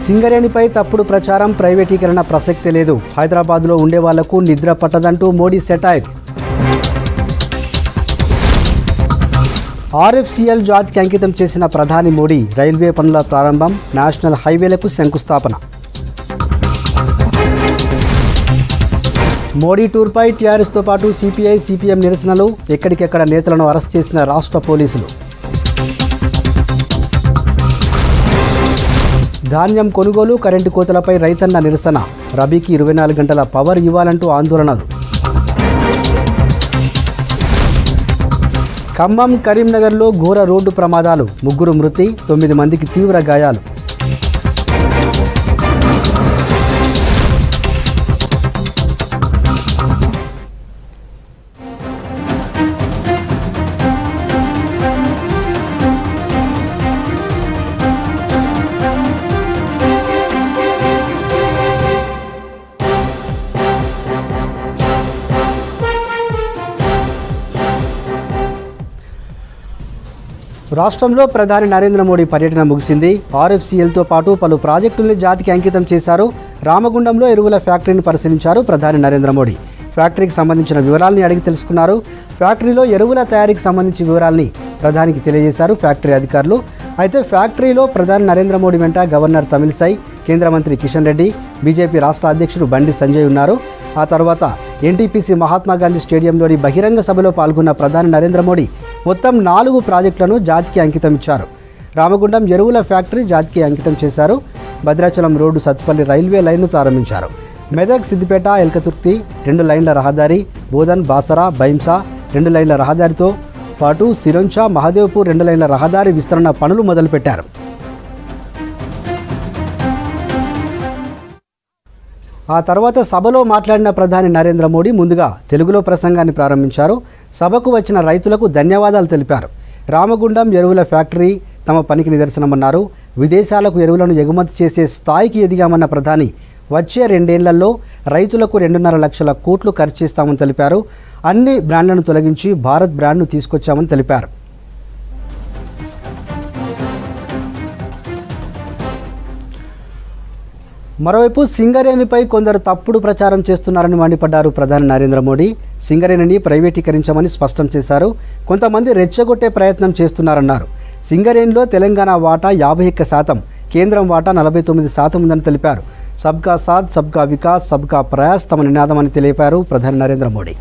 సింగరేణిపై తప్పుడు ప్రచారం, ప్రైవేటీకరణ ప్రసక్తే లేదు. హైదరాబాద్లో ఉండే వాళ్లకు నిద్ర పట్టదంటూ మోడీ సెటైర్. ఆర్ఎఫ్సిఎల్ జాతికి అంకితం చేసిన ప్రధాని మోడీ రైల్వే పనుల ప్రారంభం, నేషనల్ హైవేలకు శంకుస్థాపన. మోడీ టూర్పై టీఆర్ఎస్తో పాటు సిపిఐ, సిపిఎం నిరసనలు, ఎక్కడికెక్కడ నేతలను అరెస్ట్ చేసిన రాష్ట్ర పోలీసులు. ధాన్యం కొనుగోలు, కరెంటు కోతలపై రైతన్న నిరసన, రబీకి 24 గంటల పవర్ ఇవ్వాలంటూ ఆందోళనలు. ఖమ్మం, కరీంనగర్లో ఘోర రోడ్డు ప్రమాదాలు, 3 మృతి, 9 మందికి తీవ్ర గాయాలు. రాష్ట్రంలో ప్రధాని నరేంద్ర మోడీ పర్యటన ముగిసింది. ఆర్ఎఫ్సిఎల్తో పాటు పలు ప్రాజెక్టుల్ని జాతికి అంకితం చేశారు. రామగుండంలో ఎరువుల ఫ్యాక్టరీని పరిశీలించారు ప్రధాని నరేంద్ర మోడీ. ఫ్యాక్టరీకి సంబంధించిన వివరాల్ని అడిగి తెలుసుకున్నారు. ఫ్యాక్టరీలో ఎరువుల తయారీకి సంబంధించిన వివరాల్ని ప్రధానికి తెలియజేశారు ఫ్యాక్టరీ అధికారులు. అయితే ఫ్యాక్టరీలో ప్రధాని నరేంద్ర మోడీ వెంట గవర్నర్ తమిళిసై, కేంద్ర మంత్రి కిషన్ రెడ్డి, బీజేపీ రాష్ట్ర అధ్యక్షుడు బండి సంజయ్ ఉన్నారు. ఆ తర్వాత ఎన్టీపీసీ మహాత్మాగాంధీ స్టేడియంలోని బహిరంగ సభలో పాల్గొన్న ప్రధాని నరేంద్ర మోడీ మొత్తం 4 ప్రాజెక్టులను జాతికి అంకితం ఇచ్చారు. రామగుండం ఎరువుల ఫ్యాక్టరీ జాతికి అంకితం చేశారు. భద్రాచలం రోడ్డు సత్తుపల్లి రైల్వే లైన్ను ప్రారంభించారు. మెదక్, సిద్దిపేట, ఎల్కతుర్తి 2 లైన్ల రహదారి, బోధన్, బాసరా, బైంసా 2 లైన్ల రహదారితో పాటు సిరొంచ, మహదేవ్పూర్ 2 లైన్ల రహదారి విస్తరణ పనులు మొదలుపెట్టారు. ఆ తర్వాత సభలో మాట్లాడిన ప్రధాని నరేంద్ర మోడీ ముందుగా తెలుగులో ప్రసంగాన్ని ప్రారంభించారు. సభకు వచ్చిన రైతులకు ధన్యవాదాలు తెలిపారు. రామగుండం ఎరువుల ఫ్యాక్టరీ తమ పనికి నిదర్శనమన్నారు. విదేశాలకు ఎరువులను ఎగుమతి చేసే స్థాయికి ఎదిగామన్న ప్రధాని వచ్చే 2 ఏళ్లలో రైతులకు 2.5 లక్షల కోట్లు ఖర్చు చేస్తామని తెలిపారు. అన్ని బ్రాండ్లను తొలగించి భారత్ బ్రాండ్ను తీసుకొచ్చామని తెలిపారు. మరోవైపు సింగరేణిపై కొందరు తప్పుడు ప్రచారం చేస్తున్నారని మండిపడ్డారు ప్రధాని నరేంద్ర మోడీ. సింగరేణిని ప్రైవేటీకరించమని స్పష్టం చేశారు. కొంతమంది రెచ్చగొట్టే ప్రయత్నం చేస్తున్నారన్నారు. సింగరేణిలో తెలంగాణ వాటా 51%, కేంద్రం వాటా 49% ఉందని తెలిపారు. సబ్కా సాథ్, సబ్కా వికాస్, సబ్కా ప్రయాస్ తమ నినాదమని తెలిపారు ప్రధాని నరేంద్ర మోడీ.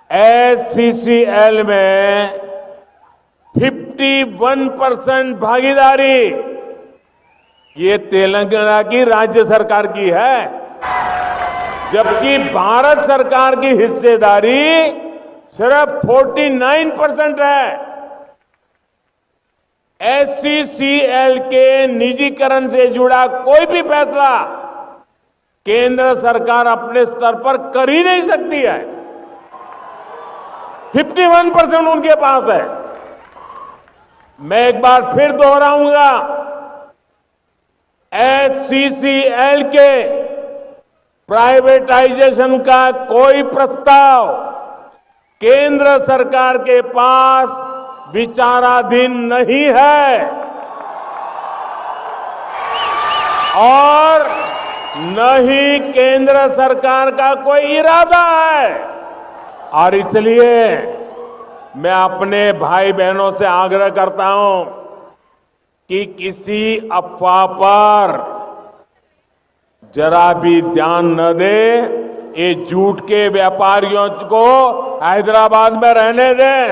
एचसीसीएल में 51% भागीदारी ये तेलंगाना की राज्य सरकार की है, जबकि भारत सरकार की हिस्सेदारी सिर्फ 49% है। एचसीसीएल के निजीकरण से जुड़ा कोई भी फैसला केंद्र सरकार अपने स्तर पर कर ही नहीं सकती है। 51% उनके पास है। मैं एक बार फिर दोहराऊंगा, एचसीसीएल के प्राइवेटाइजेशन का कोई प्रस्ताव केंद्र सरकार के पास विचाराधीन नहीं है और न ही केंद्र सरकार का कोई इरादा है। और इसलिए मैं अपने भाई बहनों से आग्रह करता हूं कि किसी अफवाह पर जरा भी ध्यान न दे। ये झूठ के व्यापारियों को हैदराबाद में रहने दें।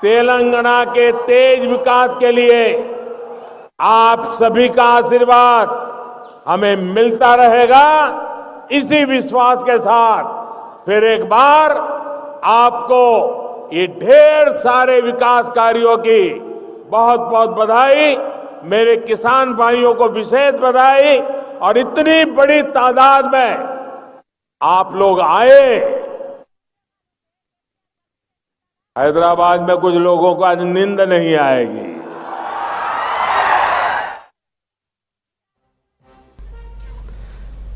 तेलंगाना के तेज विकास के लिए आप सभी का आशीर्वाद हमें मिलता रहेगा। इसी विश्वास के साथ फिर एक बार आपको ये ढेर सारे विकास कार्यों की बहुत बहुत बधाई। मेरे किसान भाइयों को विशेष बधाई। और इतनी बड़ी तादाद में आप लोग आए। हैदराबाद में कुछ लोगों को आज नींद नहीं आएगी।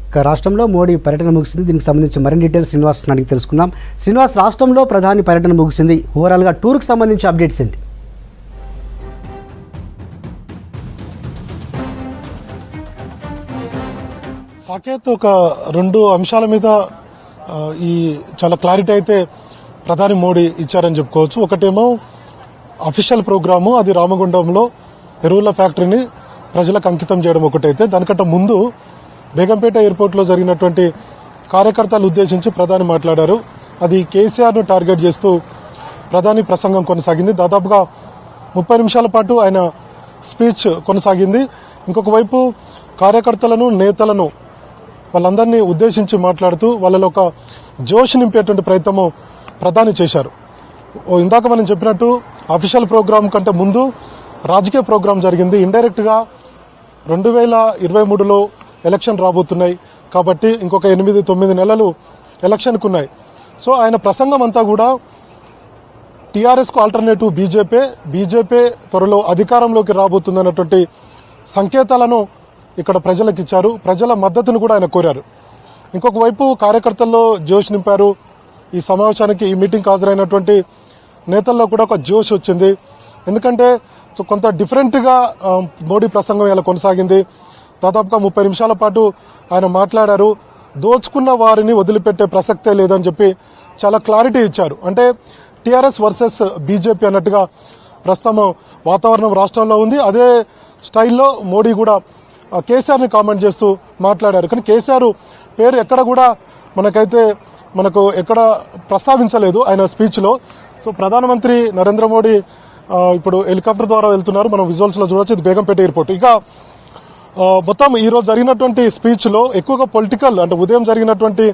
ఇక రాష్ట్రంలో మోడీ పర్యటన ముగిసింది. దీనికి సంబంధించి మరిన్ని డీటెయిల్స్ శ్రీనివాస్ అడిగి తెలుసుకుందాం. శ్రీనివాస్, రాష్ట్రంలో ప్రధాని పర్యటన ముగిసింది, ఓవరాల్గా టూర్కి సంబంధించి అప్డేట్స్ ఏంటి? సాకేత్ ఒక రెండు అంశాల మీద ఈ చాలా క్లారిటీ అయితే ప్రధాని మోడీ ఇచ్చారని చెప్పుకోవచ్చు. ఒకటేమో అఫీషియల్ ప్రోగ్రాము, అది రామగుండంలో ఎరువుల ఫ్యాక్టరీని ప్రజలకు అంకితం చేయడం ఒకటైతే, దానికంటే ముందు బేగంపేట ఎయిర్పోర్ట్లో జరిగినటువంటి కార్యకర్తలు ఉద్దేశించి ప్రధాని మాట్లాడారు. అది కేసీఆర్ను టార్గెట్ చేస్తూ ప్రధాని ప్రసంగం కొనసాగింది. దాదాపుగా 30 నిమిషాల పాటు ఆయన స్పీచ్ కొనసాగింది. ఇంకొక వైపు కార్యకర్తలను, నేతలను వాళ్ళందరినీ ఉద్దేశించి మాట్లాడుతూ వాళ్ళలో ఒక జోష్ నింపేటువంటి ప్రయత్నము ప్రధాని చేశారు. ఇందాక మనం చెప్పినట్టు అఫీషియల్ ప్రోగ్రాం కంటే ముందు రాజకీయ ప్రోగ్రాం జరిగింది. ఇండైరెక్ట్గా 2023లో ఎలక్షన్ రాబోతున్నాయి కాబట్టి ఇంకొక 8-9 నెలలు ఎలక్షన్కు ఉన్నాయి. సో ఆయన ప్రసంగం అంతా కూడా టీఆర్ఎస్కు ఆల్టర్నేటివ్ బీజేపీ త్వరలో అధికారంలోకి రాబోతుందన్నటువంటి సంకేతాలను ఇక్కడ ప్రజలకు ఇచ్చారు. ప్రజల మద్దతును కూడా ఆయన కోరారు. ఇంకొక వైపు కార్యకర్తల్లో జోష్ నింపారు. ఈ సమావేశానికి, ఈ మీటింగ్కి హాజరైనటువంటి నేతల్లో కూడా ఒక జోష్ వచ్చింది. ఎందుకంటే కొంత డిఫరెంట్గా మోడీ ప్రసంగం ఇలా కొనసాగింది. దాదాపుగా 30 నిమిషాల పాటు ఆయన మాట్లాడారు. దోచుకున్న వారిని వదిలిపెట్టే ప్రసక్తే లేదని చెప్పి చాలా క్లారిటీ ఇచ్చారు. అంటే టీఆర్ఎస్ వర్సెస్ బీజేపీ అన్నట్టుగా ప్రస్తుతం వాతావరణం రాష్ట్రంలో ఉంది. అదే స్టైల్లో మోడీ కూడా కేసీఆర్ని కామెంట్ చేస్తూ మాట్లాడారు. కానీ కేసీఆర్ పేరు ఎక్కడ కూడా మనకు ఎక్కడ ప్రస్తావించలేదు ఆయన స్పీచ్లో. సో ప్రధానమంత్రి నరేంద్ర మోడీ ఇప్పుడు హెలికాప్టర్ ద్వారా వెళ్తున్నారు. మనం విజువల్స్లో చూడవచ్చు. ఇది బేగంపేట ఎయిర్పోర్ట్. ఇక మొత్తం ఈరోజు జరిగినటువంటి స్పీచ్లో ఎక్కువగా పొలిటికల్, అంటే ఉదయం జరిగినటువంటి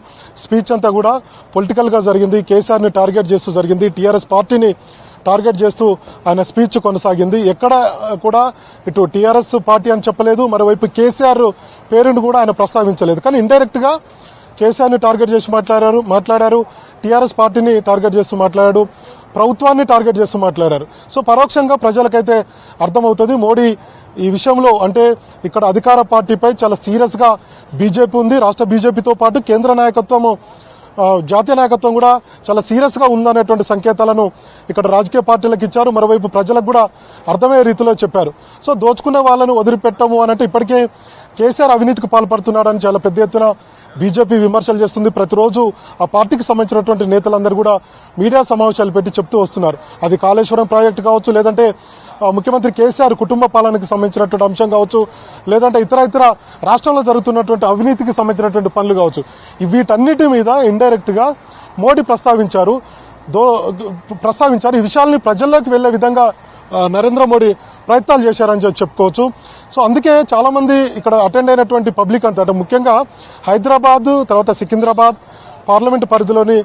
స్పీచ్ అంతా కూడా పొలిటికల్గా జరిగింది. కేసీఆర్ని టార్గెట్ చేస్తూ జరిగింది. టీఆర్ఎస్ పార్టీని టార్గెట్ చేస్తూ ఆయన స్పీచ్ కొనసాగింది. ఎక్కడ కూడా ఇటు టీఆర్ఎస్ పార్టీ అని చెప్పలేదు, మరోవైపు కేసీఆర్ పేరును కూడా ఆయన ప్రస్తావించలేదు. కానీ ఇండైరెక్ట్గా కేసీఆర్ని టార్గెట్ చేసి మాట్లాడారు. టీఆర్ఎస్ పార్టీని టార్గెట్ చేస్తూ మాట్లాడారు. ప్రభుత్వాన్ని టార్గెట్ చేస్తూ మాట్లాడారు. సో పరోక్షంగా ప్రజలకైతే అర్థమవుతుంది మోడీ ఈ విషయంలో, అంటే ఇక్కడ అధికార పార్టీపై చాలా సీరియస్గా బీజేపీ ఉంది. రాష్ట్ర బీజేపీతో పాటు కేంద్ర నాయకత్వము, జాతీయ నాయకత్వం కూడా చాలా సీరియస్గా ఉందనేటువంటి సంకేతాలను ఇక్కడ రాజకీయ పార్టీలకు ఇచ్చారు. మరోవైపు ప్రజలకు కూడా అర్థమయ్యే రీతిలో చెప్పారు. సో దోచుకునే వాళ్ళను వదిలిపెట్టము అనంటే ఇప్పటికే కేసీఆర్ అవినీతికి పాల్పడుతున్నాడని చాలా పెద్ద ఎత్తున బీజేపీ విమర్శలు చేస్తుంది. ప్రతిరోజు ఆ పార్టీకి సంబంధించినటువంటి నేతలందరూ కూడా మీడియా సమావేశాలు పెట్టి చెప్తూ వస్తున్నారు. అది కాళేశ్వరం ప్రాజెక్టు కావచ్చు, లేదంటే ముఖ్యమంత్రి కేసీఆర్ కుటుంబ పాలనకి సంబంధించినటువంటి అంశం కావచ్చు, లేదంటే ఇతర రాష్ట్రంలో జరుగుతున్నటువంటి అవినీతికి సంబంధించినటువంటి పనులు కావచ్చు. వీటన్నిటి మీద ఇండైరెక్ట్గా మోడీ ప్రస్తావించారు. ఈ విషయాల్ని ప్రజల్లోకి వెళ్లే విధంగా నరేంద్ర మోడీ ప్రయత్నాలు చేశారని చెప్పుకోవచ్చు. సో అందుకే చాలామంది ఇక్కడ అటెండ్ అయినటువంటి పబ్లిక్ అంతా, అంటే ముఖ్యంగా హైదరాబాద్, తర్వాత సికింద్రాబాద్ పార్లమెంటు పరిధిలోని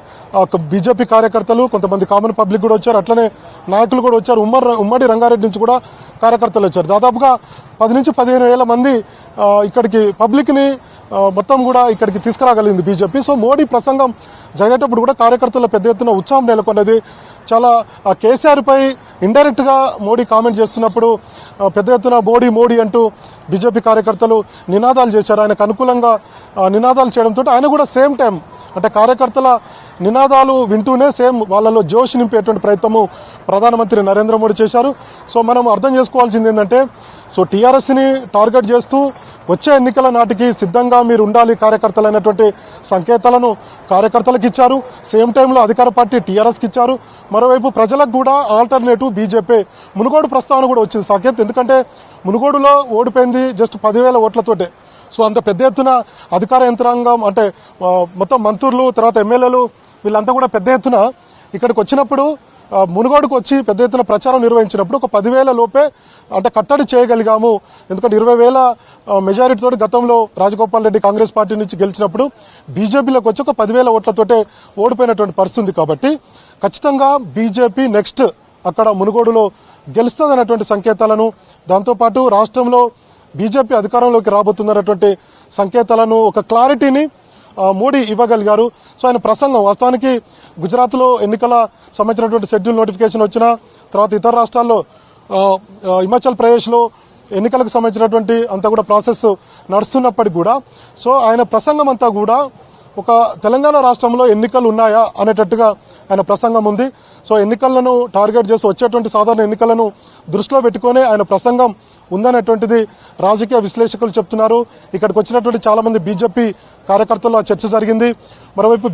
బీజేపీ కార్యకర్తలు, కొంతమంది కామన్ పబ్లిక్ కూడా వచ్చారు. అట్లనే నాయకులు కూడా వచ్చారు. ఉమ్మడి రంగారెడ్డి నుంచి కూడా కార్యకర్తలు వచ్చారు. దాదాపుగా 10-15 వేల మంది ఇక్కడికి పబ్లిక్ని మొత్తం కూడా ఇక్కడికి తీసుకురాగలిగింది బీజేపీ. సో మోడీ ప్రసంగం జరిగేటప్పుడు కూడా కార్యకర్తల పెద్ద ఎత్తున ఉత్సాహం నెలకొన్నది. చాలా కేసీఆర్పై ఇండైరెక్ట్గా మోడీ కామెంట్ చేస్తున్నప్పుడు పెద్ద ఎత్తున మోడీ అంటూ బీజేపీ కార్యకర్తలు నినాదాలు చేశారు. ఆయనకు అనుకూలంగా నినాదాలు చేయడంతో ఆయన కూడా సేమ్ టైం, అంటే కార్యకర్తల నినాదాలు వింటూనే సేమ్ వాళ్ళలో జోష్ నింపేటువంటి ప్రయత్నము ప్రధానమంత్రి నరేంద్ర మోడీ చేశారు. సో మనం అర్థం చేసుకోవాల్సింది ఏంటంటే, సో టీఆర్ఎస్ని టార్గెట్ చేస్తూ వచ్చే ఎన్నికల నాటికి సిద్ధంగా మీరు ఉండాలి కార్యకర్తలు అనేటువంటి సంకేతాలను కార్యకర్తలకు ఇచ్చారు. సేమ్ టైంలో అధికార పార్టీ టీఆర్ఎస్కి ఇచ్చారు. మరోవైపు ప్రజలకు కూడా ఆల్టర్నేటివ్ బీజేపీ మునుగోడు ప్రస్తావన కూడా వచ్చింది సాకేత్. ఎందుకంటే మునుగోడులో ఓడిపోయింది జస్ట్ 10,000 ఓట్లతోటే. సో అంత పెద్ద ఎత్తున అధికార యంత్రాంగం, అంటే మొత్తం మంత్రులు, తర్వాత ఎమ్మెల్యేలు, వీళ్ళంతా కూడా పెద్ద ఎత్తున ఇక్కడికి వచ్చినప్పుడు, మునుగోడుకు వచ్చి పెద్ద ఎత్తున ప్రచారం నిర్వహించినప్పుడు ఒక 10,000 లోపే అంటే కట్టడి చేయగలిగాము. ఎందుకంటే 20,000 మెజారిటీతో గతంలో రాజగోపాల్ రెడ్డి కాంగ్రెస్ పార్టీ నుంచి గెలిచినప్పుడు బీజేపీలోకి వచ్చి ఒక 10,000 ఓట్లతోటే ఓడిపోయినటువంటి పరిస్థితి ఉంది. కాబట్టి ఖచ్చితంగా బీజేపీ నెక్స్ట్ అక్కడ మునుగోడులో గెలుస్తుంది అనేటువంటి సంకేతాలను, దాంతోపాటు రాష్ట్రంలో బీజేపీ అధికారంలోకి రాబోతున్నటువంటి సంకేతాలను, ఒక క్లారిటీని మోడీ ఇవ్వగలిగారు. సో ఆయన ప్రసంగం వాస్తవానికి గుజరాత్లో ఎన్నికల సంబంధించినటువంటి షెడ్యూల్ నోటిఫికేషన్ వచ్చిన తర్వాత ఇతర రాష్ట్రాల్లో హిమాచల్ ప్రదేశ్లో ఎన్నికలకు సంబంధించినటువంటి అంతా కూడా ప్రాసెస్ నడుస్తున్నప్పటికీ కూడా సో ఆయన ప్రసంగం అంతా కూడా ఒక తెలంగాణ రాష్ట్రంలో ఎన్నికలు ఉన్నాయా అనేటట్టుగా ఆయన ప్రసంగం ఉంది. సో ఎన్నికలను టార్గెట్ చేసి వచ్చేటువంటి సాధారణ ఎన్నికలను దృష్టిలో పెట్టుకొని ఆయన ప్రసంగం ఉందనేటువంటిది రాజకీయ విశ్లేషకులు చెప్తున్నారు. ఇక్కడికి వచ్చినటువంటి చాలా మంది బీజేపీ కార్యకర్తలు ఆ చర్చ జరిగింది. మరోవైపు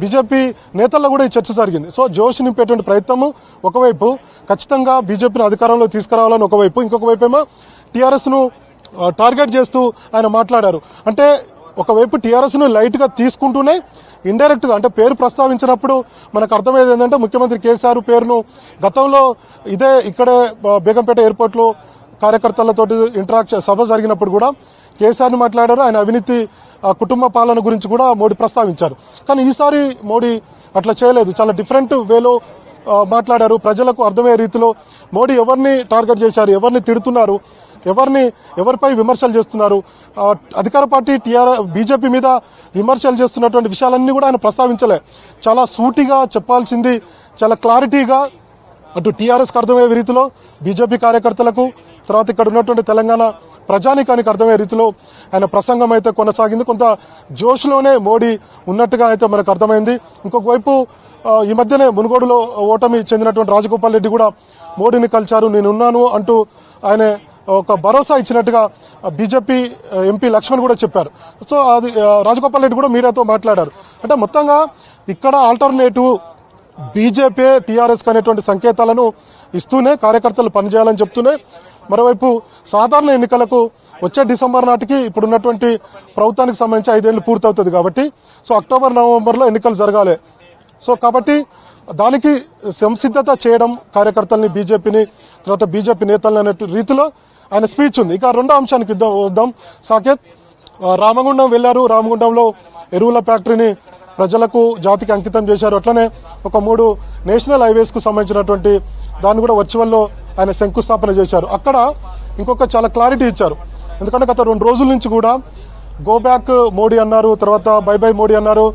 బీజేపీ నేతల్లో కూడా ఈ చర్చ జరిగింది. సో జోష్ నింపేటువంటి ప్రయత్నము ఒకవైపు ఖచ్చితంగా బీజేపీని అధికారంలో తీసుకురావాలని ఒకవైపు, ఇంకొక వైపు ఏమో టీఆర్ఎస్ను టార్గెట్ చేస్తూ ఆయన మాట్లాడారు. అంటే ఒకవైపు టీఆర్ఎస్ను లైట్గా తీసుకుంటూనే ఇండైరెక్ట్గా అంటే పేరు ప్రస్తావించినప్పుడు మనకు అర్థమయ్యేది ఏంటంటే ముఖ్యమంత్రి కేసీఆర్ పేరును గతంలో ఇక్కడే బేగంపేట ఎయిర్పోర్ట్లో కార్యకర్తలతో ఇంటరాక్షన్ సభ జరిగినప్పుడు కూడా కేసీఆర్ని మాట్లాడారు. ఆయన అవినీతి కుటుంబ పాలన గురించి కూడా మోడీ ప్రస్తావించారు. కానీ ఈసారి మోడీ అట్లా చేయలేదు. చాలా డిఫరెంట్ వేలో మాట్లాడారు. ప్రజలకు అర్థమయ్యే రీతిలో మోడీ ఎవరిని టార్గెట్ చేశారు, ఎవరిని తిడుతున్నారు, ఎవరిపై విమర్శలు చేస్తున్నారు, అధికార పార్టీ బీజేపీ మీద విమర్శలు చేస్తున్నటువంటి విషయాలన్నీ కూడా ఆయన ప్రస్తావించలే. చాలా సూటిగా చెప్పాల్సింది చాలా క్లారిటీగా అటు టీఆర్ఎస్కి అర్థమయ్యే రీతిలో, బీజేపీ కార్యకర్తలకు, తర్వాత ఇక్కడ ఉన్నటువంటి తెలంగాణ ప్రజానికానికి అర్థమయ్యే రీతిలో ఆయన ప్రసంగం అయితే కొనసాగింది. కొంత జోష్లోనే మోడీ ఉన్నట్టుగా అయితే మనకు అర్థమైంది. ఇంకొక వైపు ఈ మధ్యనే మునుగోడులో ఓటమి చెందినటువంటి రాజగోపాల్ రెడ్డి కూడా మోడీని కలిశారు. నేనున్నాను అంటూ ఆయన ఒక భరోసా ఇచ్చినట్టుగా బీజేపీ ఎంపీ లక్ష్మణ్ కూడా చెప్పారు. సో అది రాజగోపాల్ రెడ్డి కూడా మీడియాతో మాట్లాడారు. అంటే మొత్తంగా ఇక్కడ ఆల్టర్నేటివ్ బీజేపీ టీఆర్ఎస్ అనేటువంటి సంకేతాలను ఇస్తూనే కార్యకర్తలు పనిచేయాలని చెప్తూనే, మరోవైపు సాధారణ ఎన్నికలకు వచ్చే డిసెంబర్ నాటికి ఇప్పుడున్నటువంటి ప్రభుత్వానికి సంబంధించి 5 ఏళ్లు పూర్తవుతుంది కాబట్టి సో అక్టోబర్ నవంబర్లో ఎన్నికలు జరగాలి. సో కాబట్టి దానికి సంసిద్ధత చేయడం కార్యకర్తల్ని, బీజేపీని, తర్వాత బీజేపీ నేతలను అనే రీతిలో ఆయన స్పీచ్ ఉంది. ఇక రెండో అంశానికి వద్దాం. సాకేత్ రామగుండం వెళ్లారు. రామగుండంలో ఎరువుల ఫ్యాక్టరీని ప్రజలకు, జాతికి అంకితం చేశారు. అట్లనే ఒక 3 నేషనల్ హైవేస్కు సంబంధించినటువంటి దాన్ని కూడా వర్చువల్లో ఆయన శంకుస్థాపన చేశారు. అక్కడ ఇంకొక చాలా క్లారిటీ ఇచ్చారు. ఎందుకంటే గత 2 రోజుల నుంచి కూడా గో బ్యాక్ మోడీ అన్నారు, తర్వాత బై బై మోడీ అన్నారు.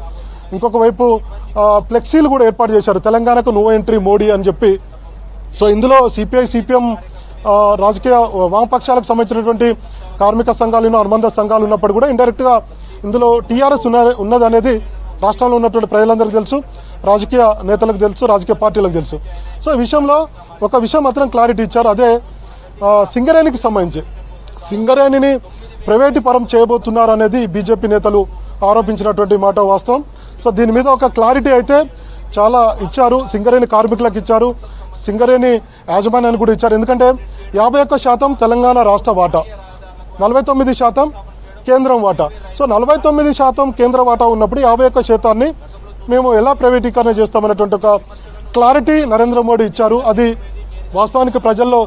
ఇంకొక వైపు ఫ్లెక్సీలు కూడా ఏర్పాటు చేశారు, తెలంగాణకు నో ఎంట్రీ మోడీ అని చెప్పి. సో ఇందులో సిపిఐ, సిపిఎం రాజకీయ వామపక్షాలకు సంబంధించినటువంటి కార్మిక సంఘాలు, అనుబంధ సంఘాలు ఉన్నప్పుడు కూడా ఇండైరెక్ట్గా ఇందులో టీఆర్ఎస్ ఉన్నది అనేది రాష్ట్రంలో ఉన్నటువంటి ప్రజలందరికీ తెలుసు, రాజకీయ నేతలకు తెలుసు, రాజకీయ పార్టీలకు తెలుసు. సో ఈ విషయంలో ఒక విషయం మాత్రం క్లారిటీ ఇచ్చారు. అదే సింగరేణికి సంబంధించి సింగరేణిని ప్రైవేటీకరం చేయబోతున్నారు అనేది బీజేపీ నేతలు ఆరోపించినటువంటి మాట వాస్తవం. సో దీని మీద ఒక క్లారిటీ అయితే చాలా ఇచ్చారు. సింగరేణి కార్మికులకు ఇచ్చారు, సింగరేణి యాజమాన్యాన్ని కూడా ఇచ్చారు. ఎందుకంటే 51% తెలంగాణ రాష్ట్ర వాటా, 49% కేంద్రం వాటా. సో 49% కేంద్ర వాటా ఉన్నప్పుడు 51% మేము ఎలా ప్రైవేటీకరణ చేస్తామనేటువంటి ఒక క్లారిటీ నరేంద్ర మోడీ ఇచ్చారు. అది వాస్తవానికి ప్రజల్లో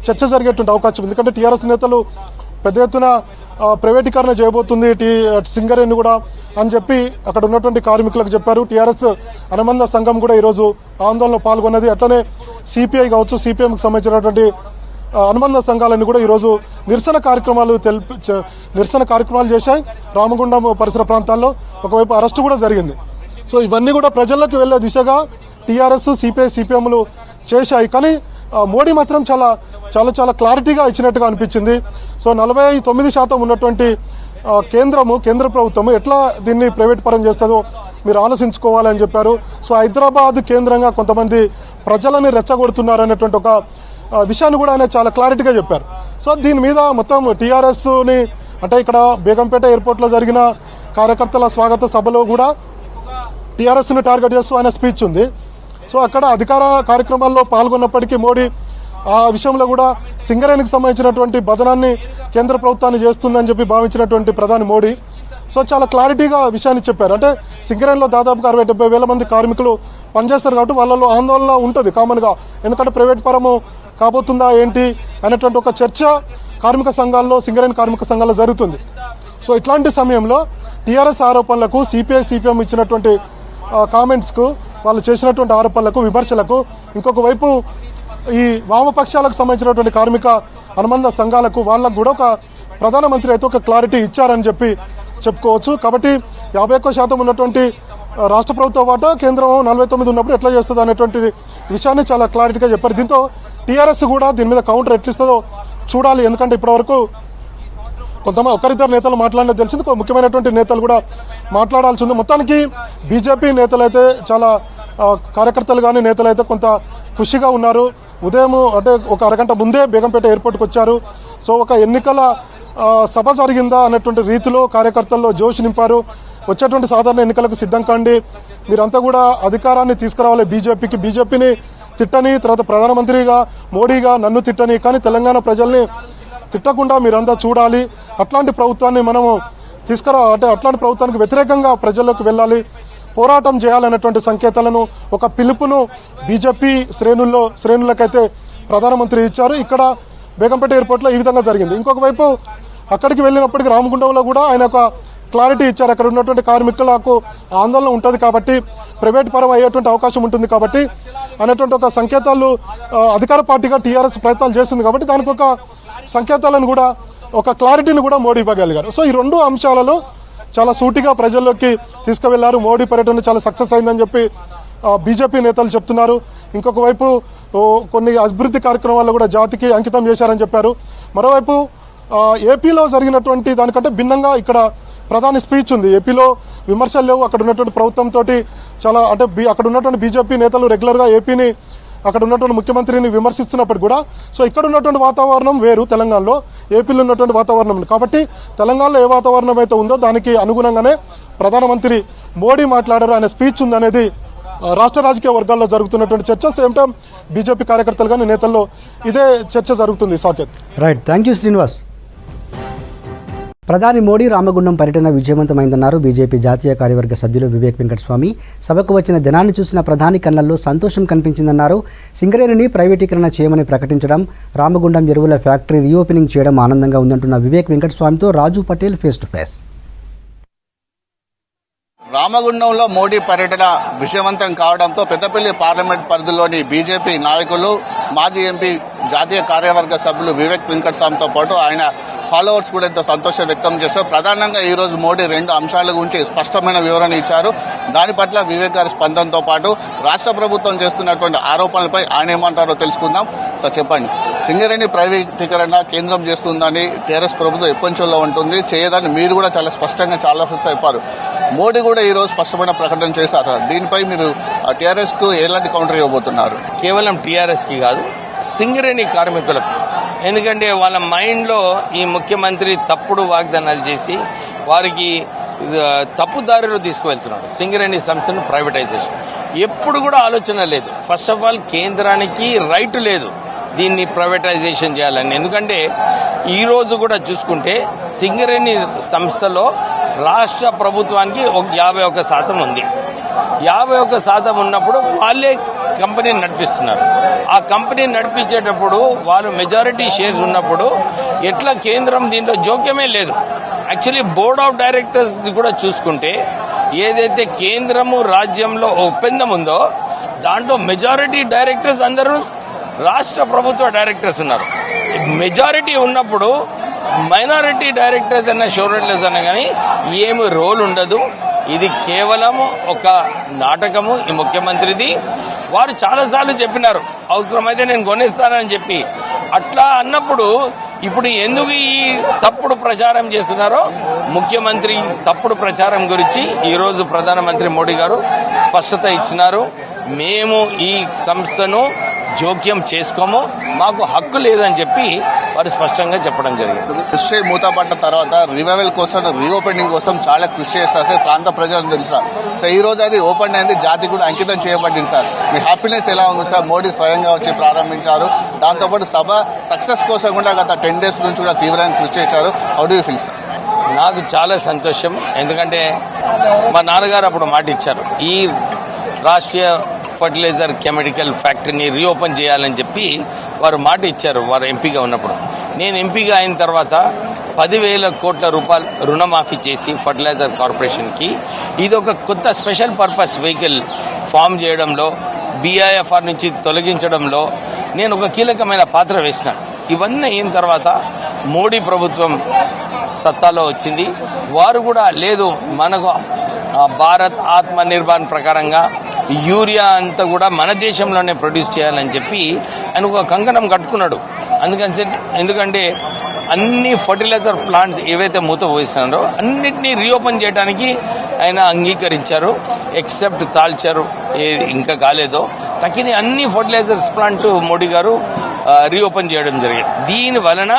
చర్చ జరిగేటువంటి అవకాశం. ఎందుకంటే టీఆర్ఎస్ నేతలు పెద్ద ఎత్తున ప్రైవేటీకరణ చేయబోతుంది సింగరేణి కూడా అని చెప్పి అక్కడ ఉన్నటువంటి కార్మికులకు చెప్పారు. టీఆర్ఎస్ అనుబంధ సంఘం కూడా ఈరోజు ఆందోళనలో పాల్గొన్నది. అట్లనే సిపిఐ కావచ్చు, సిపిఎంకి సంబంధించినటువంటి అనుబంధ సంఘాలన్నీ కూడా ఈరోజు నిరసన కార్యక్రమాలు చేశాయి. రామగుండం పరిసర ప్రాంతాల్లో ఒకవైపు అరెస్టు కూడా జరిగింది. సో ఇవన్నీ కూడా ప్రజల్లోకి వెళ్లే దిశగా టీఆర్ఎస్, సిపిఐ, సిపిఎంలు చేశాయి. కానీ మోడీ మాత్రం చాలా చాలా చాలా క్లారిటీగా ఇచ్చినట్టుగా అనిపించింది. సో 49% ఉన్నటువంటి కేంద్ర ప్రభుత్వము ఎట్లా దీన్ని ప్రైవేట్ పరం చేస్తుందో మీరు ఆలోచించుకోవాలని చెప్పారు. సో హైదరాబాద్ కేంద్రంగా కొంతమంది ప్రజలని రెచ్చగొడుతున్నారు అనేటువంటి ఒక విషయాన్ని కూడా ఆయన చాలా క్లారిటీగా చెప్పారు. సో దీని మీద మొత్తం టీఆర్ఎస్ని అంటే ఇక్కడ బేగంపేట ఎయిర్పోర్ట్లో జరిగిన కార్యకర్తల స్వాగత సభలో కూడా టీఆర్ఎస్ని టార్గెట్ చేస్తూ ఆయన స్పీచ్ ఉంది. సో అక్కడ అధికార కార్యక్రమాల్లో పాల్గొన్నప్పటికీ మోడీ ఆ విషయంలో కూడా సింగరేణికి సంబంధించినటువంటి బదనాన్ని కేంద్ర ప్రభుత్వాన్ని చేస్తుందని చెప్పి భావించినటువంటి ప్రధాని మోడీ సో చాలా క్లారిటీగా విషయాన్ని చెప్పారు. అంటే సింగరేణిలో దాదాపుగా 60-70 వేల మంది కార్మికులు పనిచేస్తారు కాబట్టి వాళ్ళలో ఆందోళన ఉంటుంది కామన్గా. ఎందుకంటే ప్రైవేట్ పరము కాబోతుందా ఏంటి అనేటువంటి ఒక చర్చ కార్మిక సంఘాల్లో, సింగరేణి కార్మిక సంఘాల్లో జరుగుతుంది. సో ఇట్లాంటి సమయంలో టీఆర్ఎస్ ఆరోపణలకు, సిపిఐ, సిపిఎం ఇచ్చినటువంటి కామెంట్స్కు, వాళ్ళు చేసినటువంటి ఆరోపణలకు, విమర్శలకు, ఇంకొక వైపు ఈ వామపక్షాలకు సంబంధించినటువంటి కార్మిక అనుబంధ సంఘాలకు, వాళ్ళకు కూడా ఒక ప్రధానమంత్రి అయితే ఒక క్లారిటీ ఇచ్చారని చెప్పి చెప్పుకోవచ్చు. కాబట్టి 51% ఉన్నటువంటి రాష్ట్ర ప్రభుత్వ వాటా, కేంద్రం 49 ఉన్నప్పుడు ఎట్లా చేస్తుంది అనేటువంటి విషయాన్ని చాలా క్లారిటీగా చెప్పారు. దీంతో టీఆర్ఎస్ కూడా దీని మీద కౌంటర్ ఎట్లిస్తుందో చూడాలి. ఎందుకంటే ఇప్పటివరకు కొంతమంది ఒకరిద్దరు నేతలు మాట్లాడినది తెలిసింది, ముఖ్యమైనటువంటి నేతలు కూడా మాట్లాడాల్సి ఉంది. మొత్తానికి బీజేపీ నేతలు అయితే చాలా కార్యకర్తలు కానీ నేతలు అయితే కొంత ఖుషిగా ఉన్నారు. ఉదయం అంటే ఒక అరగంట ముందే బేగంపేట ఎయిర్పోర్ట్కి వచ్చారు. సో ఒక ఎన్నికల సభ జరిగిందా అన్నటువంటి రీతిలో కార్యకర్తల్లో జోష్ నింపారు. వచ్చేటువంటి సాధారణ ఎన్నికలకు సిద్ధం కాండి, మీరంతా కూడా అధికారాన్ని తీసుకురావాలి, బీజేపీని తిట్టని, తర్వాత ప్రధానమంత్రిగా మోడీగా నన్ను తిట్టని, కానీ తెలంగాణ ప్రజల్ని తిట్టకుండా మీరంతా చూడాలి, అట్లాంటి ప్రభుత్వాన్ని మనము అంటే అట్లాంటి ప్రభుత్వానికి వ్యతిరేకంగా ప్రజల్లోకి వెళ్ళాలి, పోరాటం చేయాలనేటువంటి సంకేతాలను ఒక పిలుపును బీజేపీ శ్రేణులకైతే ప్రధానమంత్రి ఇచ్చారు. ఇక్కడ బేగంపేట ఎయిర్పోర్ట్లో ఈ విధంగా జరిగింది. ఇంకొక వైపు అక్కడికి వెళ్ళినప్పటికీ రామగుండంలో కూడా ఆయన ఒక క్లారిటీ ఇచ్చారు. అక్కడ ఉన్నటువంటి కార్మికులకు ఆందోళన ఉంటుంది కాబట్టి, ప్రైవేట్ పరం అయ్యేటువంటి అవకాశం ఉంటుంది కాబట్టి అనేటువంటి ఒక సంకేతాలు అధికార పార్టీగా టీఆర్ఎస్ ప్రయత్నాలు చేస్తుంది కాబట్టి దానికి ఒక సంకేతాలను కూడా ఒక క్లారిటీని కూడా మోడీ ఇవ్వగలిగారు. సో ఈ రెండు అంశాలలో చాలా సూటిగా ప్రజల్లోకి తీసుకువెళ్లారు. మోడీ పర్యటన చాలా సక్సెస్ అయిందని చెప్పి బీజేపీ నేతలు చెప్తున్నారు. ఇంకొక వైపు కొన్ని అభివృద్ధి కార్యక్రమాల్లో కూడా జాతికి అంకితం చేశారని చెప్పారు. మరోవైపు ఏపీలో జరిగినటువంటి దానికంటే భిన్నంగా ఇక్కడ ప్రధాని స్పీచ్ ఉంది. ఏపీలో విమర్శలు లేవు. అక్కడ ఉన్నటువంటి ప్రభుత్వంతో చాలా అంటే అక్కడ ఉన్నటువంటి బీజేపీ నేతలు రెగ్యులర్గా ఏపీని అక్కడ ఉన్నటువంటి ముఖ్యమంత్రిని విమర్శిస్తున్నప్పుడు కూడా సో ఇక్కడ ఉన్నటువంటి వాతావరణం వేరు, తెలంగాణలో ఏపీలో ఉన్నటువంటి వాతావరణం. కాబట్టి తెలంగాణలో ఏ వాతావరణం అయితే ఉందో దానికి అనుగుణంగానే ప్రధానమంత్రి మోడీ మాట్లాడారు, ఆయన స్పీచ్ ఉందనేది రాష్ట్ర రాజకీయ వర్గాల్లో జరుగుతున్నటువంటి చర్చ. సేమ్ టైం బీజేపీ కార్యకర్తలు కానీ నేతల్లో ఇదే చర్చ జరుగుతుంది. Saketh. Right, thank you Srinivas. ప్రధాని మోడీ రామగుండం పర్యటన విజయవంతమైందన్నారు బీజేపీ జాతీయ కార్యవర్గ సభ్యులు వివేక్ వెంకటస్వామి. సభకు వచ్చిన జనాన్ని చూసిన ప్రధాని కళ్లల్లో సంతోషం కనిపించిందన్నారు. సింగరేణిని ప్రైవేటీకరణ చేయమని ప్రకటించడం, రామగుండం ఎరువుల ఫ్యాక్టరీ రీఓపెనింగ్ చేయడం ఆనందంగా ఉందంటున్న వివేక్ వెంకటస్వామితో Raju Patel face to face. రామగుండంలో మోడీ పర్యటన విజయవంతం కావడంతో పెద్దపల్లి పార్లమెంట్ పరిధిలోని బీజేపీ నాయకులు, మాజీ ఎంపీ, జాతీయ కార్యవర్గ సభ్యులు వివేక్ వెంకటస్వామితో పాటు ఆయన ఫాలోవర్స్ కూడా ఎంతో సంతోషం వ్యక్తం చేశారు. ప్రధానంగా ఈరోజు మోడీ రెండు అంశాల గురించి స్పష్టమైన వివరణ ఇచ్చారు. దాని పట్ల వివేక్ గారి స్పందనతో పాటు రాష్ట్ర ప్రభుత్వం చేస్తున్నటువంటి ఆరోపణలపై ఆయన ఏమంటారో తెలుసుకుందాం. సార్ చెప్పండి, సింగరేణి ప్రైవేటీకరణ కేంద్రం చేస్తుందని టీఆర్ఎస్ ప్రభుత్వం ఎప్పటిలో ఉంటుంది, చేయదని మీరు కూడా చాలా స్పష్టంగా చాలా చెప్పారు. మోడీ కూడా ఈరోజు స్పష్టమైన ప్రకటన చేశారు. దీనిపై మీరు టీఆర్ఎస్ కు ఎలాంటి కౌంటర్ ఇవ్వబోతున్నారు? కేవలం టీఆర్ఎస్ కి కాదు, సింగరేణి కార్మికులకు. ఎందుకంటే వాళ్ళ మైండ్లో ఈ ముఖ్యమంత్రి తప్పుడు వాగ్దానాలు చేసి వారికి తప్పుదారిలో తీసుకువెళ్తున్నాడు. సింగరేణి సంస్థను ప్రైవేటైజేషన్ ఎప్పుడు కూడా ఆలోచన లేదు. ఫస్ట్ ఆఫ్ ఆల్ కేంద్రానికి రైట్ లేదు దీన్ని ప్రైవేటైజేషన్ చేయాలని. ఎందుకంటే ఈరోజు కూడా చూసుకుంటే సింగరేణి సంస్థలో రాష్ట్ర ప్రభుత్వానికి 51% ఉంది. 51% ఉన్నప్పుడు వాళ్ళే కంపెనీని నడిపిస్తున్నారు. ఆ కంపెనీని నడిపించేటప్పుడు వాళ్ళు మెజారిటీ షేర్స్ ఉన్నప్పుడు ఎట్లా కేంద్రం దీంట్లో జోక్యమే లేదు. యాక్చువల్లీ బోర్డ్ ఆఫ్ డైరెక్టర్స్ కూడా చూసుకుంటే ఏదైతే కేంద్రము రాజ్యంలో ఒప్పందం ఉందో దాంట్లో మెజారిటీ డైరెక్టర్స్ అందరూ రాష్ట్ర ప్రభుత్వ డైరెక్టర్స్ ఉన్నారు. మెజారిటీ ఉన్నప్పుడు మైనారిటీ డైరెక్టర్స్ అన్న షోరెడ్లర్స్ అన్న కానీ ఏమి రోల్ ఉండదు. ఇది కేవలం ఒక నాటకము ఈ ముఖ్యమంత్రిది. వారు చాలాసార్లు చెప్పినారు అవసరమైతే నేను కొనేస్తానని చెప్పి. అట్లా అన్నప్పుడు ఇప్పుడు ఎందుకు ఈ తప్పుడు ప్రచారం చేస్తున్నారో ముఖ్యమంత్రి తప్పుడు ప్రచారం గురించి ఈరోజు ప్రధానమంత్రి మోడీ గారు స్పష్టత ఇచ్చినారు. మేము ఈ సంస్థను జోక్యం చేసుకోము, మాకు హక్కు లేదని చెప్పి వారు స్పష్టంగా చెప్పడం జరిగింది. కృషి మూతపడ్డ తర్వాత రివైవల్ కోసం, రీఓపెనింగ్ కోసం చాలా కృషి చేస్తారు సార్. ప్రాంత ప్రజలకు తెలుసా సో ఈ రోజు అది ఓపెన్ అయింది, జాతి కూడా అంకితం చేయబడింది సార్. మీ హ్యాపీనెస్ ఎలా ఉంది సార్? మోడీ స్వయంగా వచ్చి ప్రారంభించారు. దాంతోపాటు సభ సక్సెస్ కోసం కూడా గత 10 days నుంచి కూడా తీవ్రంగా కృషి చేశారు. How do you feel sir? నాకు చాలా సంతోషం. ఎందుకంటే మా నాన్నగారు అప్పుడు మాట ఇచ్చారు, ఈ రాష్ట్రీయ ఫర్టిలైజర్ కెమికల్ ఫ్యాక్టరీని రీఓపెన్ చేయాలని చెప్పి వారు మాట ఇచ్చారు వారు ఎంపీగా ఉన్నప్పుడు. నేను ఎంపీగా అయిన తర్వాత 10,000 కోట్ల రూపాయలు రుణమాఫీ చేసి ఫర్టిలైజర్ కార్పొరేషన్కి ఇది ఒక కొత్త స్పెషల్ పర్పస్ వెహికల్ ఫామ్ చేయడంలో, BIFR నుంచి తొలగించడంలో నేను ఒక కీలకమైన పాత్ర వేసినాను. ఇవన్నీ అయిన తర్వాత మోడీ ప్రభుత్వం సత్తాలో వచ్చింది. వారు కూడా లేదు, మనకు భారత్ ఆత్మ నిర్భర్ ప్రకారంగా యూరియా అంతా కూడా మన దేశంలోనే ప్రొడ్యూస్ చేయాలని చెప్పి ఆయన ఒక కంకణం కట్టుకున్నాడు. ఎందుకంటే అన్ని ఫర్టిలైజర్ ప్లాంట్స్ ఏవైతే మూత పోయిస్తున్నారో అన్నిటినీ రీఓపెన్ చేయడానికి ఆయన అంగీకరించారు. ఎక్సెప్ట్ తాల్చారు ఇంకా కాలేదో తక్కిన అన్ని ఫర్టిలైజర్స్ ప్లాంట్ మోడీ గారు రీఓపెన్ చేయడం జరిగింది. దీని వలన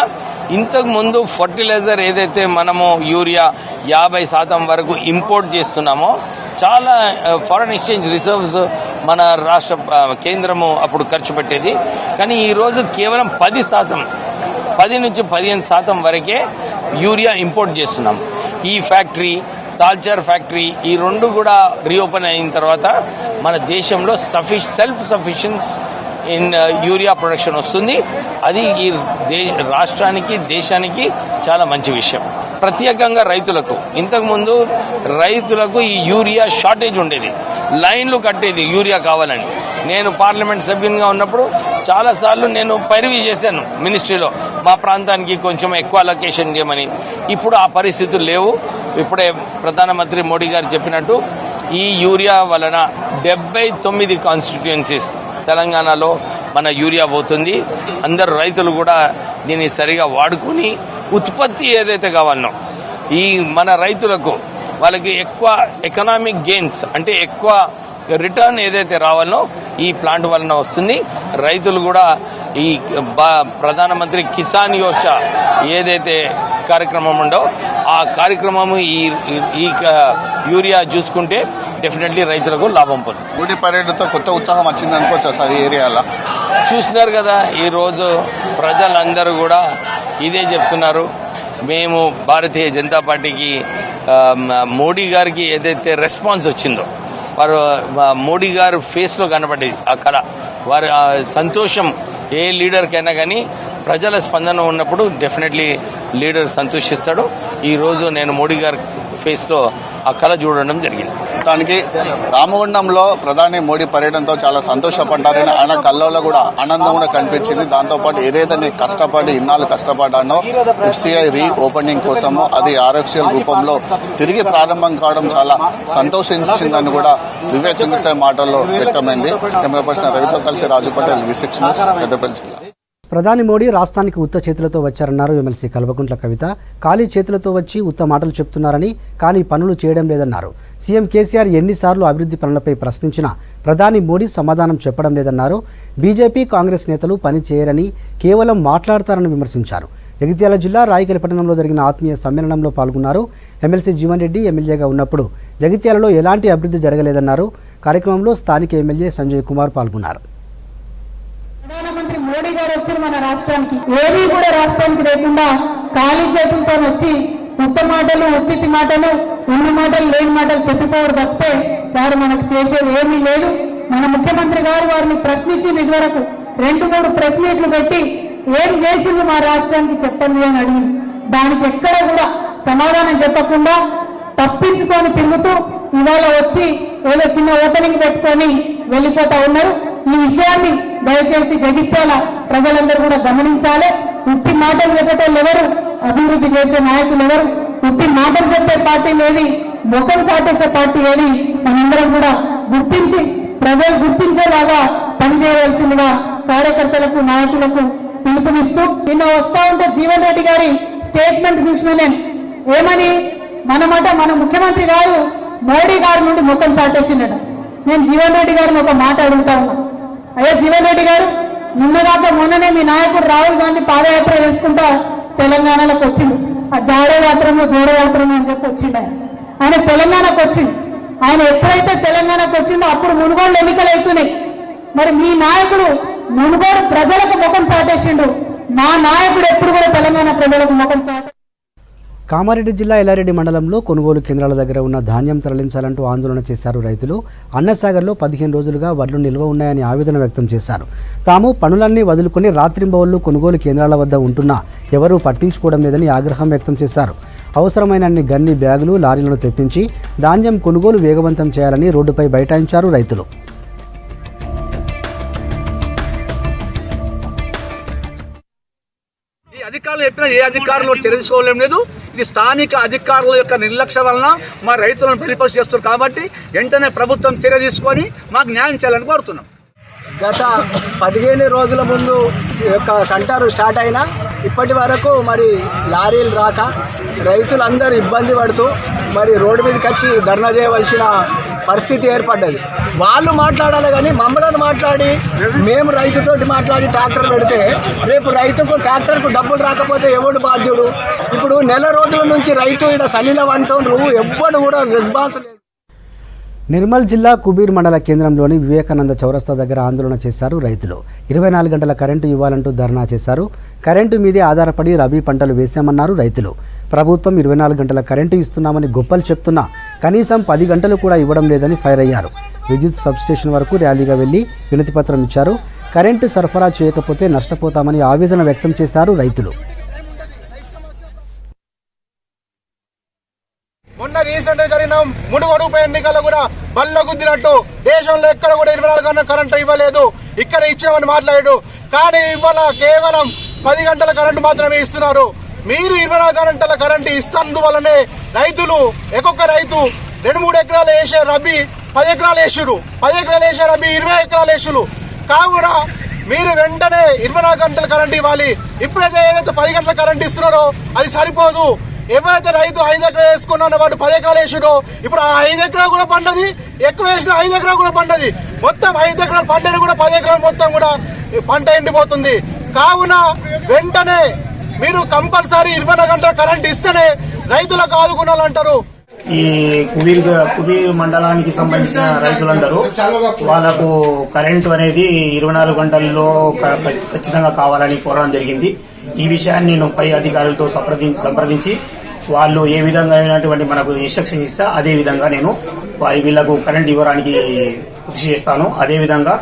ఇంతకుముందు ఫర్టిలైజర్ ఏదైతే మనము యూరియా 50% వరకు ఇంపోర్ట్ చేస్తున్నామో చాలా ఫారెన్ ఎక్స్చేంజ్ రిజర్వ్స్ మన రాష్ట్ర కేంద్రము అప్పుడు ఖర్చు పెట్టేది. కానీ ఈరోజు కేవలం 10 నుంచి 15% వరకే యూరియా ఇంపోర్ట్ చేస్తున్నాం. ఈ ఫ్యాక్టరీ తాల్చర్ ఫ్యాక్టరీ ఈ రెండు కూడా రీఓపెన్ అయిన తర్వాత మన దేశంలో self sufficient in urea production వస్తుంది. అది ఈ రాష్ట్రానికి దేశానికి చాలా మంచి విషయం. ప్రత్యేకంగా రైతులకు ఇంతకుముందు రైతులకు ఈ యూరియా షార్టేజ్ ఉండేది, లైన్లు కట్టేది యూరియా కావాలని. నేను పార్లమెంట్ సభ్యునిగా ఉన్నప్పుడు చాలాసార్లు నేను పైరవీ చేశాను మినిస్ట్రీలో, మా ప్రాంతానికి కొంచెం ఎక్కువ అలొకేషన్ చేయమని. ఇప్పుడు ఆ పరిస్థితులు లేవు. ఇప్పుడే ప్రధానమంత్రి మోడీ గారు చెప్పినట్టు ఈ యూరియా వలన 79 కాన్స్టిట్యుయెన్సీస్ తెలంగాణలో మన యూరియా పోతుంది. అందరు రైతులు కూడా దీన్ని సరిగా వాడుకొని ఉత్పత్తి ఏదైతే కావాలనో ఈ మన రైతులకు వాళ్ళకి ఎక్కువ ఎకనామిక్ గెయిన్స్ అంటే ఎక్కువ రిటర్న్ ఏదైతే రావాలనో ఈ ప్లాంట్ వలన వస్తుంది. రైతులు కూడా ఈ ప్రధానమంత్రి కిసాన్ యోజన ఏదైతే కార్యక్రమం ఉండో ఆ కార్యక్రమము ఈ యూరియా చూసుకుంటే డెఫినెట్లీ రైతులకు లాభం పొందుతుంది. మోడీ పర్యటనతో కొత్త ఉత్సాహం వచ్చింది అనుకోవచ్చు సార్ ఈ ఏరియాలో. చూస్తున్నారు కదా, ఈరోజు ప్రజలందరూ కూడా ఇదే చెప్తున్నారు. మేము భారతీయ జనతా పార్టీకి మోడీ గారికి ఏదైతే రెస్పాన్స్ వచ్చిందో వారు మోడీ గారు ఫేస్లో కనపడేది ఆ కళ, వారి సంతోషం ఏ లీడర్కైనా కానీ ప్రజల స్పందన ఉన్నప్పుడు డెఫినెట్లీ లీడర్ సంతోషిస్తాడు. ఈరోజు నేను మోడీ గారి ఫేస్లో ఆ కళ చూడడం జరిగింది. దానికి రామగుండంలో ప్రధాని మోడీ పర్యటనతో చాలా సంతోషపడ్డారని ఆయన కళ్ళలో కూడా ఆనందం కూడా కనిపించింది. దాంతోపాటు ఏదైతే నేను కష్టపడి ఇన్నాళ్ళు కష్టపడ్డానో ఎఫ్సిఐ రీ ఓపెనింగ్ కోసము అది RFCL రూపంలో తిరిగి ప్రారంభం కావడం చాలా సంతోషించిందని కూడా వివేక్ వెంకటసాయి మాటల్లో వ్యక్తమైంది. కెమెరా పర్సన్ రవితో కలిసి రాజు పటేల్, V6 న్యూస్, పెద్దపల్లి జిల్లా. ప్రధాని మోడీ రాష్ట్రానికి ఉత్త చేతులతో వచ్చారన్నారు ఎమ్మెల్సీ కల్వకుంట్ల కవిత. ఖాళీ చేతులతో వచ్చి ఉత్త మాటలు చెప్తున్నారని, కానీ పనులు చేయడం లేదన్నారు. సీఎం కేసీఆర్ ఎన్నిసార్లు అభివృద్ధి పనులపై ప్రశ్నించినా ప్రధాని మోడీ సమాధానం చెప్పడం లేదన్నారు. బీజేపీ కాంగ్రెస్ నేతలు పని చేయరని, కేవలం మాట్లాడతారని విమర్శించారు. జగిత్యాల జిల్లా రాయికలపట్టణంలో జరిగిన ఆత్మీయ సమ్మేళనంలో పాల్గొన్నారు. ఎమ్మెల్సీ జీవన్ రెడ్డి ఎమ్మెల్యేగా ఉన్నప్పుడు జగిత్యాలలో ఎలాంటి అభివృద్ధి జరగలేదన్నారు. కార్యక్రమంలో స్థానిక ఎమ్మెల్యే సంజయ్ కుమార్ పాల్గొన్నారు. ప్రధానమంత్రి మోడీ గారు వచ్చారు మన రాష్ట్రానికి, ఏమీ కూడా రాష్ట్రానికి లేకుండా ఖాళీ చేతులతో వచ్చి ఉత్త మాటలు, ఉత్తితి మాటలు, ఉన్న మాటలు, లేని మాటలు చెప్పిపోవడం తప్పితే వారు మనకు చేసేది ఏమీ లేదు. మన ముఖ్యమంత్రి గారు వారిని ప్రశ్నించింది. ఇదివరకు 2-3 ప్రెస్ మీట్లు పెట్టి ఏం చేసింది మా రాష్ట్రానికి చెప్పండి అని అడిగింది. దానికి ఎక్కడ కూడా సమాధానం చెప్పకుండా తప్పించుకొని తిరుగుతూ ఇవాళ వచ్చి ఏదో చిన్న ఓపెనింగ్ పెట్టుకొని వెళ్ళిపోతా ఉన్నారు. ఈ విషయాన్ని దయచేసి జగిత్యాల ప్రజలందరూ కూడా గమనించాలి. ఉత్తి మాటలు చెప్పేటోళ్ళు ఎవరు, అభివృద్ధి చేసే నాయకులు ఎవరు, ఉత్తి మాటలు చెప్పే పార్టీలు ఏది, ముఖం చాటేసే పార్టీ ఏది, మనందరం కూడా గుర్తించి ప్రజలు గుర్తించేలాగా పనిచేయవలసిందిగా కార్యకర్తలకు, నాయకులకు పిలుపునిస్తూ నిన్న వస్తా ఉంటే జీవన్ రెడ్డి గారి స్టేట్మెంట్ చూసిన నేను ఏమని మన ముఖ్యమంత్రి గారు మోడీ గారి నుండి ముఖం చాటేసిందట. నేను జీవన్ రెడ్డి గారిని ఒక మాట అడుగుతా ఉన్నా. అయ్యా జీవన్ రెడ్డి గారు, నిన్నదాకా మొన్ననే మీ నాయకుడు రాహుల్ గాంధీ పాదయాత్ర చేసుకుంటా తెలంగాణలోకి వచ్చిండు. ఆ జోడో యాత్రము అని చెప్పి వచ్చిండు. ఆయన తెలంగాణకు వచ్చిండు. ఆయన ఎప్పుడైతే తెలంగాణకు వచ్చిందో అప్పుడు మునుగోడు ఎన్నికలు అవుతున్నాయి. మరి మీ నాయకుడు మునుగోడు ప్రజలకు ముఖం చాటేసిండు. మా నాయకుడు ఎప్పుడు కూడా తెలంగాణ ప్రజలకు ముఖం చాట. కామారెడ్డి జిల్లా ఎల్లారెడ్డి మండలంలో కొనుగోలు కేంద్రాల దగ్గర ఉన్న ధాన్యం తరలించాలంటూ ఆందోళన చేశారు రైతులు. అన్నసాగర్లో 15 రోజులుగా వడ్లు నిల్వ ఉన్నాయని ఆవేదన వ్యక్తం చేశారు. తాము పనులన్నీ వదులుకొని రాత్రింబవళ్లు కొనుగోలు కేంద్రాల వద్ద ఉంటున్నా ఎవరూ పట్టించుకోవడం లేదని ఆగ్రహం వ్యక్తం చేశారు. అవసరమైనన్ని గన్ని బ్యాగులు, లారీలను తెప్పించి ధాన్యం కొనుగోలు వేగవంతం చేయాలని రోడ్డుపై బైఠాయించారు రైతులు. అధికారులు చెప్పినా ఏ అధికారులు తెలుసుకోలేం లేదు. ఇది స్థానిక అధికారుల యొక్క నిర్లక్ష్యం వలన మా రైతులను బలిపశు చేస్తున్నారు. కాబట్టి వెంటనే ప్రభుత్వం చర్య తీసుకొని మాకు న్యాయం చేయాలని కోరుతున్నాం. గత 15 రోజుల ముందు ఈ యొక్క సెంటర్ స్టార్ట్ అయినా ఇప్పటి వరకు మరి లారీలు రాక రైతులందరూ ఇబ్బంది పడుతూ మరి రోడ్డు మీదకి వచ్చి ధర్నా చేయవలసిన పరిస్థితి ఏర్పడ్డది. వాళ్ళు మాట్లాడాలి కానీ మమ్మల్ని మాట్లాడి మేము రైతుతోటి మాట్లాడి ట్రాక్టర్ పెడితే రేపు రైతుకు ట్రాక్టర్కు డబ్బులు రాకపోతే ఎవడు బాధ్యుడు? ఇప్పుడు నెల రోజుల నుంచి రైతు ఇక్కడ సలీల అంటూ ఎవ్వడు కూడా రెస్పాన్స్ లేదు. నిర్మల్ జిల్లా కుబీర్ మండల కేంద్రంలోని వివేకానంద చౌరస్తా దగ్గర ఆందోళన చేశారు రైతులు. 24 గంటల కరెంటు ఇవ్వాలంటూ ధర్నా చేశారు. కరెంటు మీదే ఆధారపడి రబీ పంటలు వేశామన్నారు రైతులు. ప్రభుత్వం 24 గంటల కరెంటు ఇస్తున్నామని గొప్పలు చెప్తున్నా కనీసం 10 గంటలు కూడా ఇవ్వడం లేదని ఫైర్ అయ్యారు. విద్యుత్ సబ్స్టేషన్ వరకు ర్యాలీగా వెళ్లి వినతిపత్రం ఇచ్చారు. కరెంటు సరఫరా చేయకపోతే నష్టపోతామని ఆవేదన వ్యక్తం చేశారు రైతులు. మొన్న రీసెంట్ గా జరిగిన మునుగోడు ఉప ఎన్నికల్లో కూడా బల్ల గుద్దినట్టు దేశంలో ఎక్కడ కూడా 24 గంటల కరెంటు ఇవ్వలేదు, ఇక్కడ ఇచ్చామని మాట్లాడాడు. కానీ ఇవాళ కేవలం 10 గంటల కరెంటు మాత్రమే ఇస్తున్నారు. మీరు 24 గంటల కరెంటు ఇస్తున్నందువల్లనే రైతులు ఒక్కొక్క రైతు 2-3 ఎకరాలు వేసే రబీ 10 ఎకరాలు వేసుడు, 10 ఎకరాలు వేసే రబీ 20 ఎకరాలు వేసుడు. కావున మీరు వెంటనే 24 గంటల కరెంటు ఇవ్వాలి. ఇప్పుడైతే ఏదైతే 10 గంటల కరెంటు ఇస్తున్నారో అది సరిపోదు. ఎవరైతే రైతు 5 ఎకరాలు వేసుకున్నారో వాడు 10 ఎకరాలు వేసాడో ఇప్పుడు ఆ 5 ఎకరాలు కూడా పండది, ఎక్కువ వేసిన 5 ఎకరాలు కూడా పండది. మొత్తం 5 ఎకరాలు పంటని కూడా 10 ఎకరాలు మొత్తం కూడా పంట ఎండిపోతుంది. కావున వెంటనే మీరు కంపల్సరీ 24 గంటల కరెంట్ ఇస్తేనే రైతులకు ఆదుకున్నారంటారు. ఈ కుబీర్ మండలానికి సంబంధించిన రైతులందరూ వాళ్ళకు కరెంటు అనేది 24 గంటల్లో ఖచ్చితంగా కావాలని కోరడం జరిగింది. ఈ విషయాన్ని నేను పై అధికారులతో సంప్రదించి వాళ్ళు ఏ విధంగా అయినటువంటి మనకు ఇన్స్ట్రక్షన్ ఇస్తా అదే విధంగా నేను వీళ్లకు కరెంట్ ఇవ్వడానికి కృషి చేస్తాను. అదే విధంగా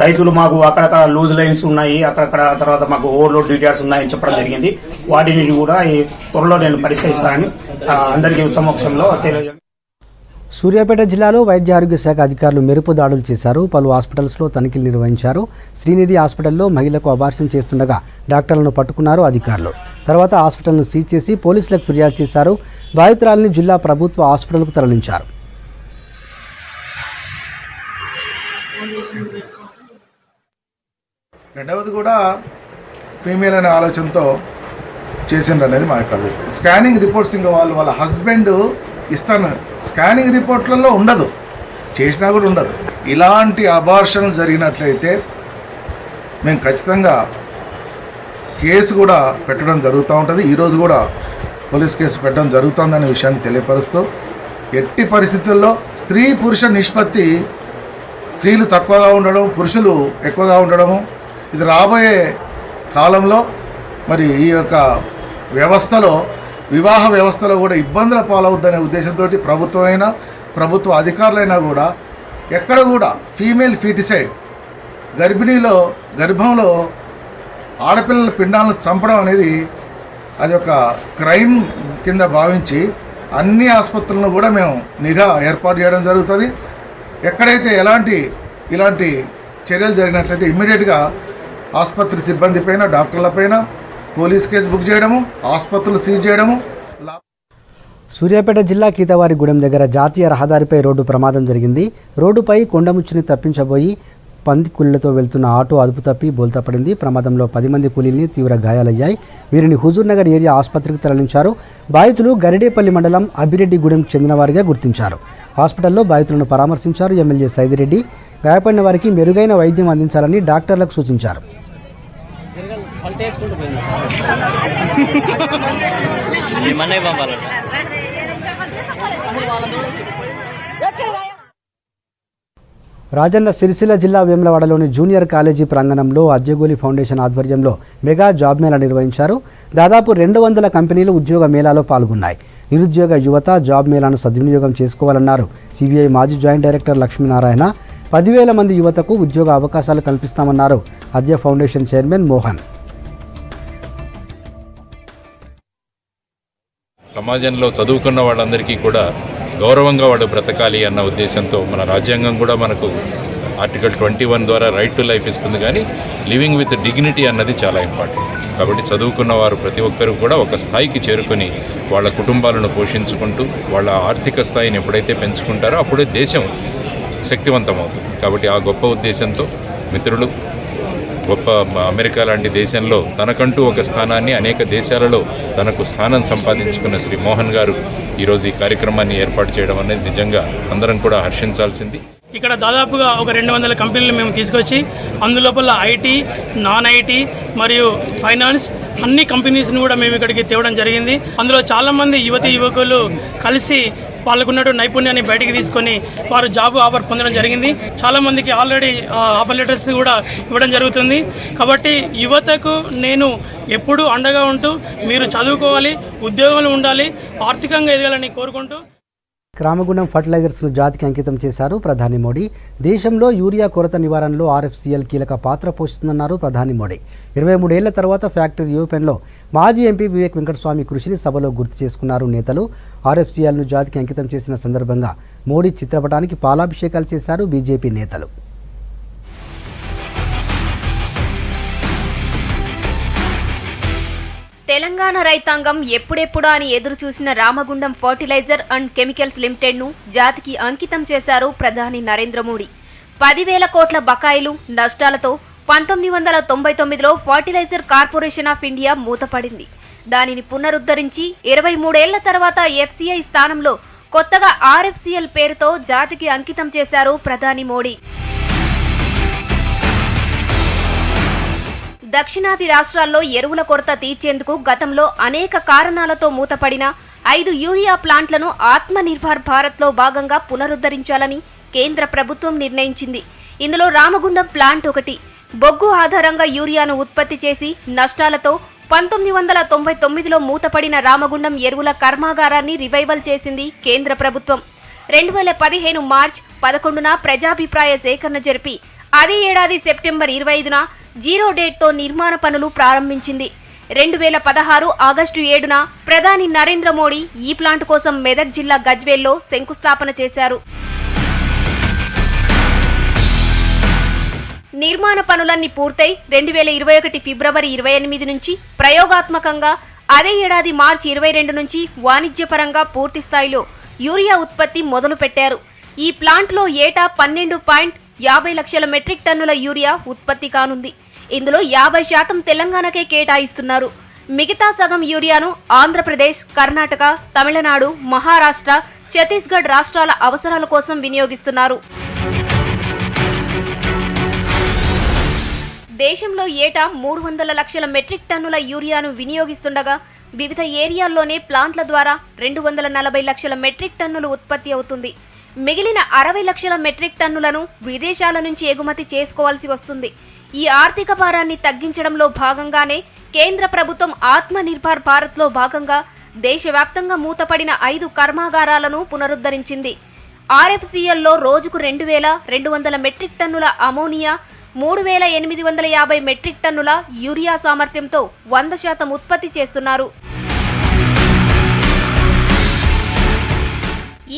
రైతులు మాకు అక్కడక్కడ లూజ్ లైన్స్ ఉన్నాయి, అక్కడక్కడ తర్వాత మాకు ఓవర్లోడ్ డీటెయిల్స్ ఉన్నాయని చెప్పడం జరిగింది. వాటిని కూడా త్వరలో నేను పరిష్కరిస్తానని అందరికీ సమక్షంలో తెలియజేస్తాను. సూర్యాపేట జిల్లాలో వైద్య ఆరోగ్య శాఖ అధికారులు మెరుపు దాడులు చేశారు. పలు హాస్పిటల్స్లో తనిఖీలు నిర్వహించారు. శ్రీనిధి హాస్పిటల్లో మహిళకు అబార్షన్ చేస్తుండగా డాక్టర్లను పట్టుకున్నారు అధికారులు. తర్వాత హాస్పిటల్ను సీజ్ చేసి పోలీసులకు ఫిర్యాదు చేశారు. బాధితురాలిని జిల్లా ప్రభుత్వ హాస్పిటల్కు తరలించారు. రెండవది కూడా ఫీమేల్ అనే ఆలోచనతో చేసిండ్రు అనేది మా యొక్క అభిప్రాయం. స్కానింగ్ రిపోర్ట్స్ ఇంకా వాళ్ళ హస్బెండ్ ఇస్తాను, స్కానింగ్ రిపోర్ట్లలో ఉండదు, చేసినా కూడా ఉండదు. ఇలాంటి అబార్షన్లు జరిగినట్లయితే మేము ఖచ్చితంగా కేసు కూడా పెట్టడం జరుగుతూ ఉంటుంది. ఈరోజు కూడా పోలీస్ కేసు పెట్టడం జరుగుతుందనే విషయాన్ని తెలియపరుస్తూ ఎట్టి పరిస్థితుల్లో స్త్రీ పురుష నిష్పత్తి స్త్రీలు తక్కువగా ఉండడం, పురుషులు ఎక్కువగా ఉండడము, ఇది రాబోయే కాలంలో మరి ఈ యొక్క వ్యవస్థలో వివాహ వ్యవస్థలో కూడా ఇబ్బందుల పాలవుద్దనే ఉద్దేశంతో ప్రభుత్వమైనా ప్రభుత్వ అధికారులైనా కూడా ఎక్కడ కూడా ఫీమేల్ ఫీటిసైడ్ గర్భంలో ఆడపిల్లల పిండాలను చంపడం అనేది అది ఒక క్రైమ్ కింద భావించి అన్ని ఆసుపత్రులను కూడా మేము నిఘా ఏర్పాటు చేయడం జరుగుతుంది. ఎక్కడైతే ఇలాంటి చర్యలు జరిగినట్లయితే ఇమ్మీడియట్గా ఆసుపత్రి సిబ్బంది పైన డాక్టర్ల పైన పోలీస్ కేసు బుక్ చేయడము, ఆసుపత్రులు సీజ్ చేయడము. సూర్యాపేట జిల్లా కీతవారిగూడెం దగ్గర జాతీయ రహదారిపై రోడ్డు ప్రమాదం జరిగింది. రోడ్డుపై కొండముచ్చుని తప్పించబోయి పంది కూలీలతో వెళ్తున్న ఆటో అదుపు తప్పి బోల్తాపడింది. ప్రమాదంలో 10 మంది కూలీల్ని తీవ్ర గాయాలయ్యాయి. వీరిని హుజూర్నగర్ ఏరియా ఆసుపత్రికి తరలించారు. బాధితులు గరిడేపల్లి మండలం అభిరెడ్డిగూడెం చెందినవారిగా గుర్తించారు. హాస్పిటల్లో బాధితులను పరామర్శించారు ఎమ్మెల్యే సైదిరెడ్డి. గాయపడిన వారికి మెరుగైన వైద్యం అందించాలని డాక్టర్లకు సూచించారు. రాజన్న సిరిసిల్ల జిల్లా వేములవాడలోని జూనియర్ కాలేజీ ప్రాంగణంలో అజ్యగోలి ఫౌండేషన్ ఆధ్వర్యంలో మెగా జాబ్ మేళా నిర్వహించారు. దాదాపు 200 కంపెనీలు ఉద్యోగ మేళాలో పాల్గొన్నాయి. నిరుద్యోగ యువత జాబ్ మేళాను సద్వినియోగం చేసుకోవాలన్నారు సిబిఐ మాజీ జాయింట్ డైరెక్టర్ లక్ష్మీనారాయణ. 10,000 మంది యువతకు ఉద్యోగ అవకాశాలు కల్పిస్తామన్నారు అద్య ఫౌండేషన్ చైర్మన్ మోహన్. సమాజంలో చదువుకున్న వాళ్ళందరికీ కూడా గౌరవంగా వాళ్ళు బ్రతకాలి అన్న ఉద్దేశంతో మన రాజ్యాంగం కూడా మనకు ఆర్టికల్ 21 ద్వారా రైట్ టు లైఫ్ ఇస్తుంది. కానీ లివింగ్ విత్ డిగ్నిటీ అన్నది చాలా ఇంపార్టెంట్. కాబట్టి చదువుకున్న వారు ప్రతి ఒక్కరూ కూడా ఒక స్థాయికి చేరుకొని వాళ్ళ కుటుంబాలను పోషించుకుంటూ వాళ్ళ ఆర్థిక స్థాయిని ఎప్పుడైతే పెంచుకుంటారో అప్పుడే దేశం శక్తివంతం అవుతుంది. కాబట్టి ఆ గొప్ప ఉద్దేశంతో మిత్రులు. గొప్ప అమెరికా లాంటి దేశంలో తనకంటూ ఒక స్థానాన్ని అనేక దేశాలలో తనకు స్థానం సంపాదించుకున్న శ్రీ మోహన్ గారు ఈరోజు ఈ కార్యక్రమాన్ని ఏర్పాటు చేయడం అనేది నిజంగా అందరం కూడా హర్షించాల్సింది. ఇక్కడ దాదాపుగా ఒక 200 కంపెనీలు మేము తీసుకొచ్చి అందులోపల ఐటీ, నాన్ ఐటీ మరియు ఫైనాన్స్ అన్ని కంపెనీస్ని కూడా మేము ఇక్కడికి తేవడం జరిగింది. అందులో చాలామంది యువకులు కలిసి వాళ్ళకున్నట్టు నైపుణ్యాన్ని బయటికి తీసుకొని వారు జాబ్ ఆఫర్ పొందడం జరిగింది. చాలామందికి ఆల్రెడీ ఆఫర్ లెటర్స్ కూడా ఇవ్వడం జరుగుతుంది. కాబట్టి యువతకు నేను ఎప్పుడూ అండగా ఉంటూ మీరు చదువుకోవాలి, ఉద్యోగంలో ఉండాలి, ఆర్థికంగా ఎదగాలని కోరుకుంటూ రామగుండం ఫర్టిలైజర్స్ను జాతికి అంకితం చేశారు ప్రధాని మోడీ. దేశంలో యూరియా కొరత నివారణలో ఆర్ఎఫ్సిఎల్ కీలక పాత్ర పోషిస్తుందన్నారు ప్రధాని మోడీ. 23 ఏళ్ల తర్వాత ఫ్యాక్టరీ ఓపెన్లో మాజీ ఎంపీ వివేక్ వెంకటస్వామి కృషిని సభలో గుర్తు చేసుకున్నారు నేతలు. ఆర్ఎఫ్సిఎల్ను జాతికి అంకితం చేసిన సందర్భంగా మోడీ చిత్రపటానికి పాలాభిషేకాలు చేశారు బీజేపీ నేతలు. తెలంగాణ రైతాంగం ఎప్పుడెప్పుడా అని ఎదురు చూసిన రామగుండం ఫర్టిలైజర్ అండ్ కెమికల్స్ లిమిటెడ్ను జాతికి అంకితం చేశారు ప్రధాని నరేంద్ర మోడీ. 10,000 కోట్ల బకాయిలు, నష్టాలతో 1999లో ఫర్టిలైజర్ కార్పొరేషన్ ఆఫ్ ఇండియా మూతపడింది. దానిని పునరుద్ధరించి 23 ఏళ్ల తర్వాత ఎఫ్సిఐ స్థానంలో కొత్తగా ఆర్ఎఫ్సిఎల్ పేరుతో జాతికి అంకితం చేశారు ప్రధాని మోడీ. దక్షిణాది రాష్ట్రాల్లో ఎరువుల కొరత తీర్చేందుకు గతంలో అనేక కారణాలతో మూతపడిన 5 యూరియా ప్లాంట్లను ఆత్మనిర్భర్ భారత్లో భాగంగా పునరుద్ధరించాలని కేంద్ర ప్రభుత్వం నిర్ణయించింది. ఇందులో రామగుండం ప్లాంట్ ఒకటి. బొగ్గు ఆధారంగా యూరియాను ఉత్పత్తి చేసి నష్టాలతో 1999లో మూతపడిన రామగుండం ఎరువుల కర్మాగారాన్ని రివైవల్ చేసింది కేంద్ర ప్రభుత్వం. 2015 మార్చి 11న ప్రజాభిప్రాయ సేకరణ జరిపి అదే ఏడాది సెప్టెంబర్ 25న జీరో డేట్తో నిర్మాణ పనులు ప్రారంభించింది. 2016 ఆగస్టు 7న ప్రధాని నరేంద్ర మోడీ ఈ ప్లాంట్ కోసం మెదక్ జిల్లా గజ్వేల్లో శంకుస్థాపన చేశారు. నిర్మాణ పనులన్నీ పూర్తయి 2021 ఫిబ్రవరి 28 నుంచి ప్రయోగాత్మకంగా, అదే ఏడాది మార్చి 22 నుంచి వాణిజ్యపరంగా పూర్తి స్థాయిలో యూరియా ఉత్పత్తి మొదలుపెట్టారు. ఈ ప్లాంట్లో ఏటా 12.50 లక్షల మెట్రిక్ టన్నుల యూరియా ఉత్పత్తి కానుంది. ఇందులో 50% తెలంగాణకే కేటాయిస్తున్నారు. మిగతా సగం యూరియాను ఆంధ్రప్రదేశ్, కర్ణాటక, తమిళనాడు, మహారాష్ట్ర, ఛత్తీస్గఢ్ రాష్ట్రాల అవసరాల కోసం వినియోగిస్తున్నారు. దేశంలో ఏటా 300 లక్షల మెట్రిక్ టన్నుల యూరియాను వినియోగిస్తుండగా వివిధ ఏరియాల్లోనే ప్లాంట్ల ద్వారా 240 లక్షల మెట్రిక్ టన్నులు ఉత్పత్తి అవుతుంది. మిగిలిన 60 లక్షల మెట్రిక్ టన్నులను విదేశాల నుంచి ఎగుమతి చేసుకోవాల్సి వస్తుంది. ఈ ఆర్థిక భారాన్ని తగ్గించడంలో భాగంగానే కేంద్ర ప్రభుత్వం ఆత్మనిర్భర్ భారత్లో భాగంగా దేశవ్యాప్తంగా మూతపడిన 5 కర్మాగారాలను పునరుద్ధరించింది. ఆర్ఎఫ్సిఎల్లో రోజుకు 2,200 మెట్రిక్ టన్నుల అమోనియా, 3,850 మెట్రిక్ టన్నుల యూరియా సామర్థ్యంతో 100% ఉత్పత్తి చేస్తున్నారు.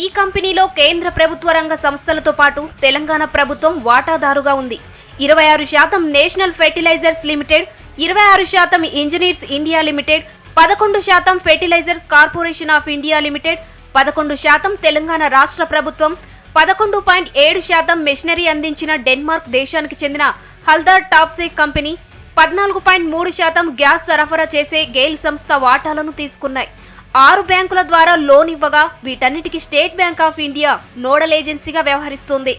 ఈ కంపెనీలో కేంద్ర ప్రభుత్వ రంగ సంస్థలతో పాటు తెలంగాణ ప్రభుత్వం వాటాదారుగా ఉంది. 26% national fertilizers limited, 26% engineers India limited, 11% fertilizers corporation of India limited, 11% Telangana రాష్ట్ర ప్రభుత్వం, 11.7% మెషినరీ అందించిన డెన్మార్క్ దేశానికి చెందిన హల్దార్ టాప్సేక్ కంపెనీ, 14.3% గ్యాస్ సరఫరా చేసే గెయిల్ సంస్థ వాటాలను తీసుకున్నాయి. 6 బ్యాంకుల ద్వారా లోన్ ఇవ్వగా వీటన్నిటికీ State Bank of India nodal ఏజెన్సీగా వ్యవహరిస్తుంది.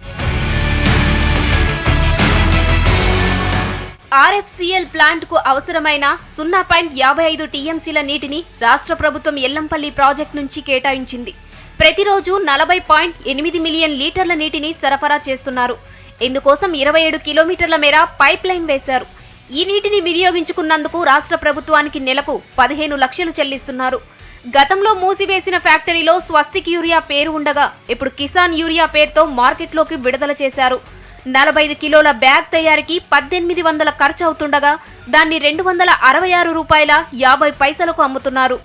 ఆర్ఎఫ్సిఎల్ ప్లాంట్ కు అవసరమైన 0.55 టీఎంసీల నీటిని రాష్ట్ర ప్రభుత్వం ఎల్లంపల్లి ప్రాజెక్టు నుంచి కేటాయించింది. ప్రతిరోజు 40.8 మిలియన్ లీటర్ల నీటిని సరఫరా చేస్తున్నారు. ఇందుకోసం 27 కిలోమీటర్ల మేర పైప్ లైన్ వేశారు. ఈ నీటిని వినియోగించుకున్నందుకు రాష్ట్ర ప్రభుత్వానికి నెలకు 15 లక్షలు చెల్లిస్తున్నారు. గతంలో మూసివేసిన ఫ్యాక్టరీలో స్వస్తిక్ యూరియా పేరు ఉండగా ఇప్పుడు కిసాన్ యూరియా పేరుతో మార్కెట్లోకి విడుదల చేశారు. 45 కిలోల బ్యాగ్ తయారీకి 1800 ఖర్చు అవుతుండగా దాన్ని 266 రూపాయల 50 పైసలకు అమ్ముతున్నారు.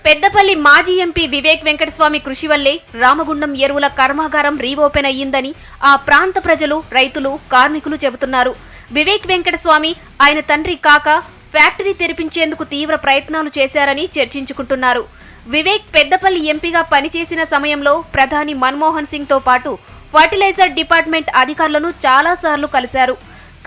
పెద్దపల్లి మాజీ ఎంపీ వివేక్ వెంకటస్వామి కృషి వల్లే రామగుండం ఎరువుల కర్మాగారం రీఓపెన్ అయ్యిందని ఆ ప్రాంత ప్రజలు, రైతులు, కార్మికులు చెబుతున్నారు. వివేక్ వెంకటస్వామి, ఆయన తండ్రి కాక ఫ్యాక్టరీ తెరిపించేందుకు తీవ్ర ప్రయత్నాలు చేశారని చర్చించుకుంటున్నారు. వివేక్ పెద్దపల్లి ఎంపీగా పనిచేసిన సమయంలో ప్రధాని మన్మోహన్ సింగ్ తో పాటు ఫర్టిలైజర్ డిపార్ట్మెంట్ అధికారులను చాలాసార్లు కలిశారు.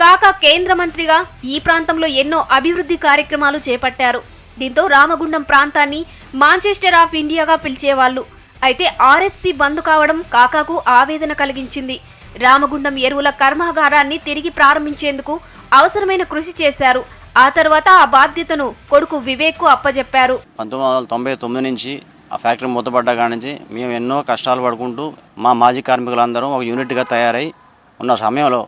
కాక కేంద్ర మంత్రిగా ఈ ప్రాంతంలో ఎన్నో అభివృద్ధి కార్యక్రమాలు చేపట్టారు. దీంతో రామగుండం ప్రాంతాన్ని మాంచెస్టర్ ఆఫ్ ఇండియాగా పిలిచేవాళ్లు. అయితే ఆర్ఎఫ్సి బంద్ కావడం కాకాకు ఆవేదన కలిగించింది. రామగుండం ఎరువుల కర్మాగారాన్ని తిరిగి ప్రారంభించేందుకు అవసరమైన కృషి చేశారు. ఆ తర్వాత ఆ బాధ్యతను కొడుకు వివేక్ కు అప్పజెప్పారు. 1999 నుంచి ఆ ఫ్యాక్టరీ మూతపడ్డా కాడి నుంచి మేము ఎన్నో కష్టాలు పడుకుంటూ మా మాజీ కార్మికులందరం ఒక యూనిట్గా తయారై ఉన్న సమయంలో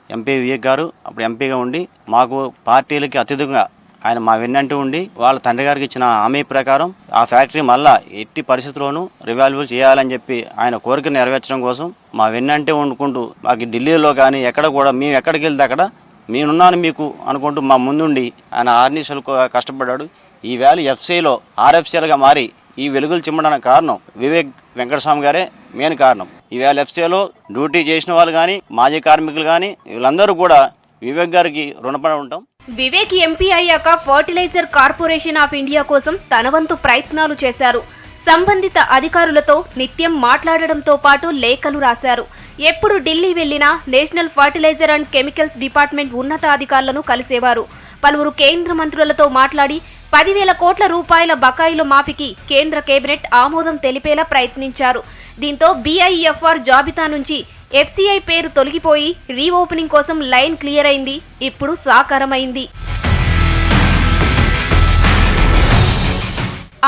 ఎంపీ వివేక్ గారు అప్పుడు ఎంపీగా ఉండి మాకు పార్టీలకి అత్యధికంగా ఆయన మా వెన్నంటూ ఉండి వాళ్ళ తండ్రి గారికి ఇచ్చిన హామీ ప్రకారం ఆ ఫ్యాక్టరీ మళ్ళా ఎట్టి పరిస్థితుల్లోనూ రివాల్వ్ చేయాలని చెప్పి ఆయన కోరిక నెరవేర్చడం కోసం మా వెన్నంటే వండుకుంటూ మాకు ఢిల్లీలో కానీ ఎక్కడ కూడా మేము ఎక్కడికి వెళ్తే అక్కడ నేనున్నాను మీకు అనుకుంటూ మా ముందుండి ఆయన ఆర్నిషలు కష్టపడ్డాడు. ఈ వేళ ఎఫ్సీలో ఆర్ఎఫ్సీలుగా మారి ఈ వెలుగులు చిమ్మడానికి కారణం వివేక్ వెంకటస్వామి గారే మెయిన్ కారణం. ఈవేళ ఎఫ్సీలో డ్యూటీ చేసిన వాళ్ళు కానీ మాజీ కార్మికులు కానీ వీళ్ళందరూ కూడా వివేక్ గారికి రుణపడి ఉంటాం. వివేక్ ఎంపీ అయ్యాక ఫర్టిలైజర్ కార్పొరేషన్ ఆఫ్ ఇండియా కోసం తన వంతు ప్రయత్నాలు చేశారు. సంబంధిత అధికారులతో నిత్యం మాట్లాడడంతో పాటు లేఖలు రాశారు. ఎప్పుడు ఢిల్లీ వెళ్లినా national fertilizer and chemicals department ఉన్నతాధికారులను కలిసేవారు. పలువురు కేంద్ర మంత్రులతో మాట్లాడి 10,000 కోట్ల రూపాయల బకాయిల మాఫీకి కేంద్ర కేబినెట్ ఆమోదం తెలిపేలా ప్రయత్నించారు. దీంతో బీఐఎఫ్ఆర్ జాబితా నుంచి ఎఫ్సీఐ పేరు తొలగిపోయి రీఓపెనింగ్ కోసం లైన్ క్లియర్ అయింది. ఇప్పుడు సాకారమైంది.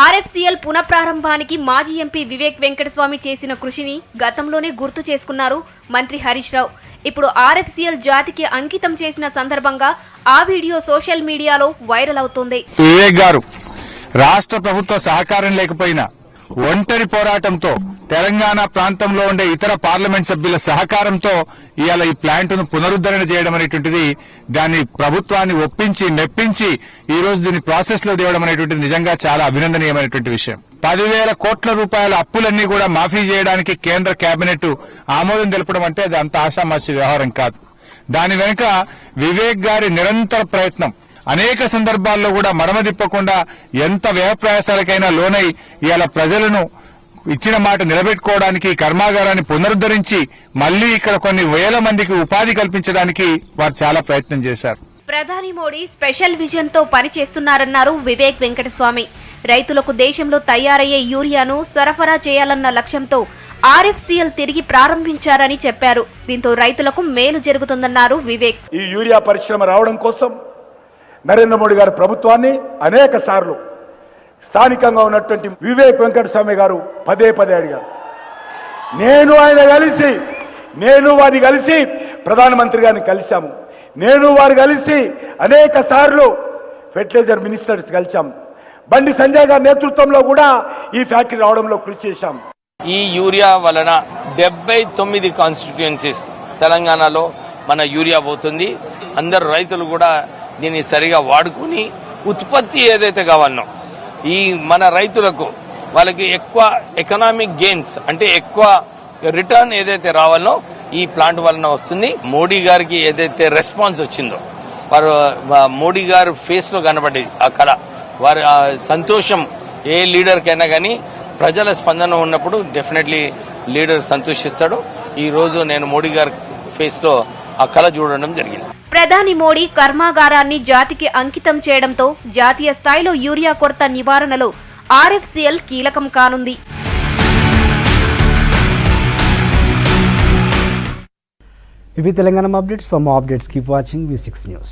ఆర్ఎఫ్సీఎల్ పునఃప్రారంభానికి మాజీ ఎంపీ వివేక్ వెంకటస్వామి చేసిన కృషిని గతంలోనే గుర్తు చేసుకున్నారు మంత్రి హరీష్ రావు. ఇప్పుడు ఆర్ఎఫ్సీఎల్ జాతికి అంకితం చేసిన సందర్భంగా ఆ వీడియో సోషల్ మీడియాలో వైరల్ అవుతోంది. వివేక్ గారు రాష్ట్ర ప్రభుత్వ సహకారం లేకపోయినా ఒంటరి పోరాటంతో తెలంగాణ ప్రాంతంలో ఉండే ఇతర పార్లమెంట్ సభ్యుల సహకారంతో ఇవాళ ఈ ప్లాంట్ ను పునరుద్ధరణ చేయడం అనేటువంటిది దాన్ని ప్రభుత్వాన్ని ఒప్పించి మెప్పించి ఈ రోజు దీన్ని ప్రాసెస్ లో తేవడం అనేటువంటిది నిజంగా చాలా అభినందనీయమైనటువంటి విషయం. 10,000 కోట్ల రూపాయల అప్పులన్నీ కూడా మాఫీ చేయడానికి కేంద్ర కేబినెట్ ఆమోదం తెలపడం అంటే అది అంత ఆషామాషి వ్యవహారం కాదు. దాని వెనుక వివేక్ గారి నిరంతర ప్రయత్నం అనేక సందర్భాల్లో కూడా మడమ తిప్పకుండా ఎంత వ్యయప్రయాసాలకైనా లోనై ఇవాళ ప్రజలను ఇచ్చిన మాట నిలబెట్టుకోవడానికి కర్మాగారాన్ని పునరుద్ధరించి మళ్లీ ఇక్కడ కొన్ని వేల మందికి ఉపాధి కల్పించడానికి వారు చాలా ప్రయత్నం చేశారు. ప్రధాని మోడీ స్పెషల్ విజన్ తో పనిచేస్తున్నారన్నారు వివేక్ వెంకటస్వామి. రైతులకు దేశంలో తయారయ్యే యూరియాను సరఫరా చేయాలన్న లక్ష్యంతో ఆర్ఎఫ్సీఎల్ తిరిగి ప్రారంభించారని చెప్పారు. దీంతో రైతులకు మేలు జరుగుతుందన్నారు వివేక్. ఈ యూరియా పరిశ్రమ రావడం కోసం నరేంద్ర మోడీ గారి ప్రభుత్వాన్ని అనేక సార్లు స్థానికంగా ఉన్నటువంటి వివేక్ వెంకటస్వామి గారు పదే అడిగారు. నేను వారిని కలిసి ప్రధానమంత్రి గారిని కలిశాము. నేను వారు కలిసి అనేక సార్లు ఫెర్టిలైజర్ మినిస్టర్స్ కలిశాము. బండి సంజయ్ గారి నేతృత్వంలో కూడా ఈ ఫ్యాక్టరీ రావడంలో కృషి చేశాం. ఈ యూరియా వలన 79 కాన్స్టిట్యుయెన్సీస్ తెలంగాణలో మన యూరియా పోతుంది. అందరు రైతులు కూడా దీన్ని సరిగా వాడుకుని ఉత్పత్తి ఏదైతే కావాలనో ఈ మన రైతులకు వాళ్ళకి ఎక్కువ ఎకనామిక్ గెయిన్స్ అంటే ఎక్కువ రిటర్న్ ఏదైతే రావాలనో ఈ ప్లాంట్ వలన వస్తుంది. మోడీ గారికి ఏదైతే రెస్పాన్స్ వచ్చిందో వారు మోడీ గారు ఫేస్లో కనబడేది ఆ కళ వారి సంతోషం ఏ లీడర్కైనా కానీ ప్రజల స్పందన ఉన్నప్పుడు డెఫినెట్లీ లీడర్ సంతోషిస్తాడు. ఈరోజు నేను మోడీ గారి ఫేస్లో ఆ కళ చూడడం జరిగింది. ప్రధాని మోడీ కర్మాగారాన్ని జాతికి అంకితం చేయడంతో జాతీయ స్థాయిలో యూరియా కొరత నివారణలో ఆర్ఎఫ్సీఎల్ కీలకం కానుంది. ఇవి Telangana updates. For more updates keep watching V6 News.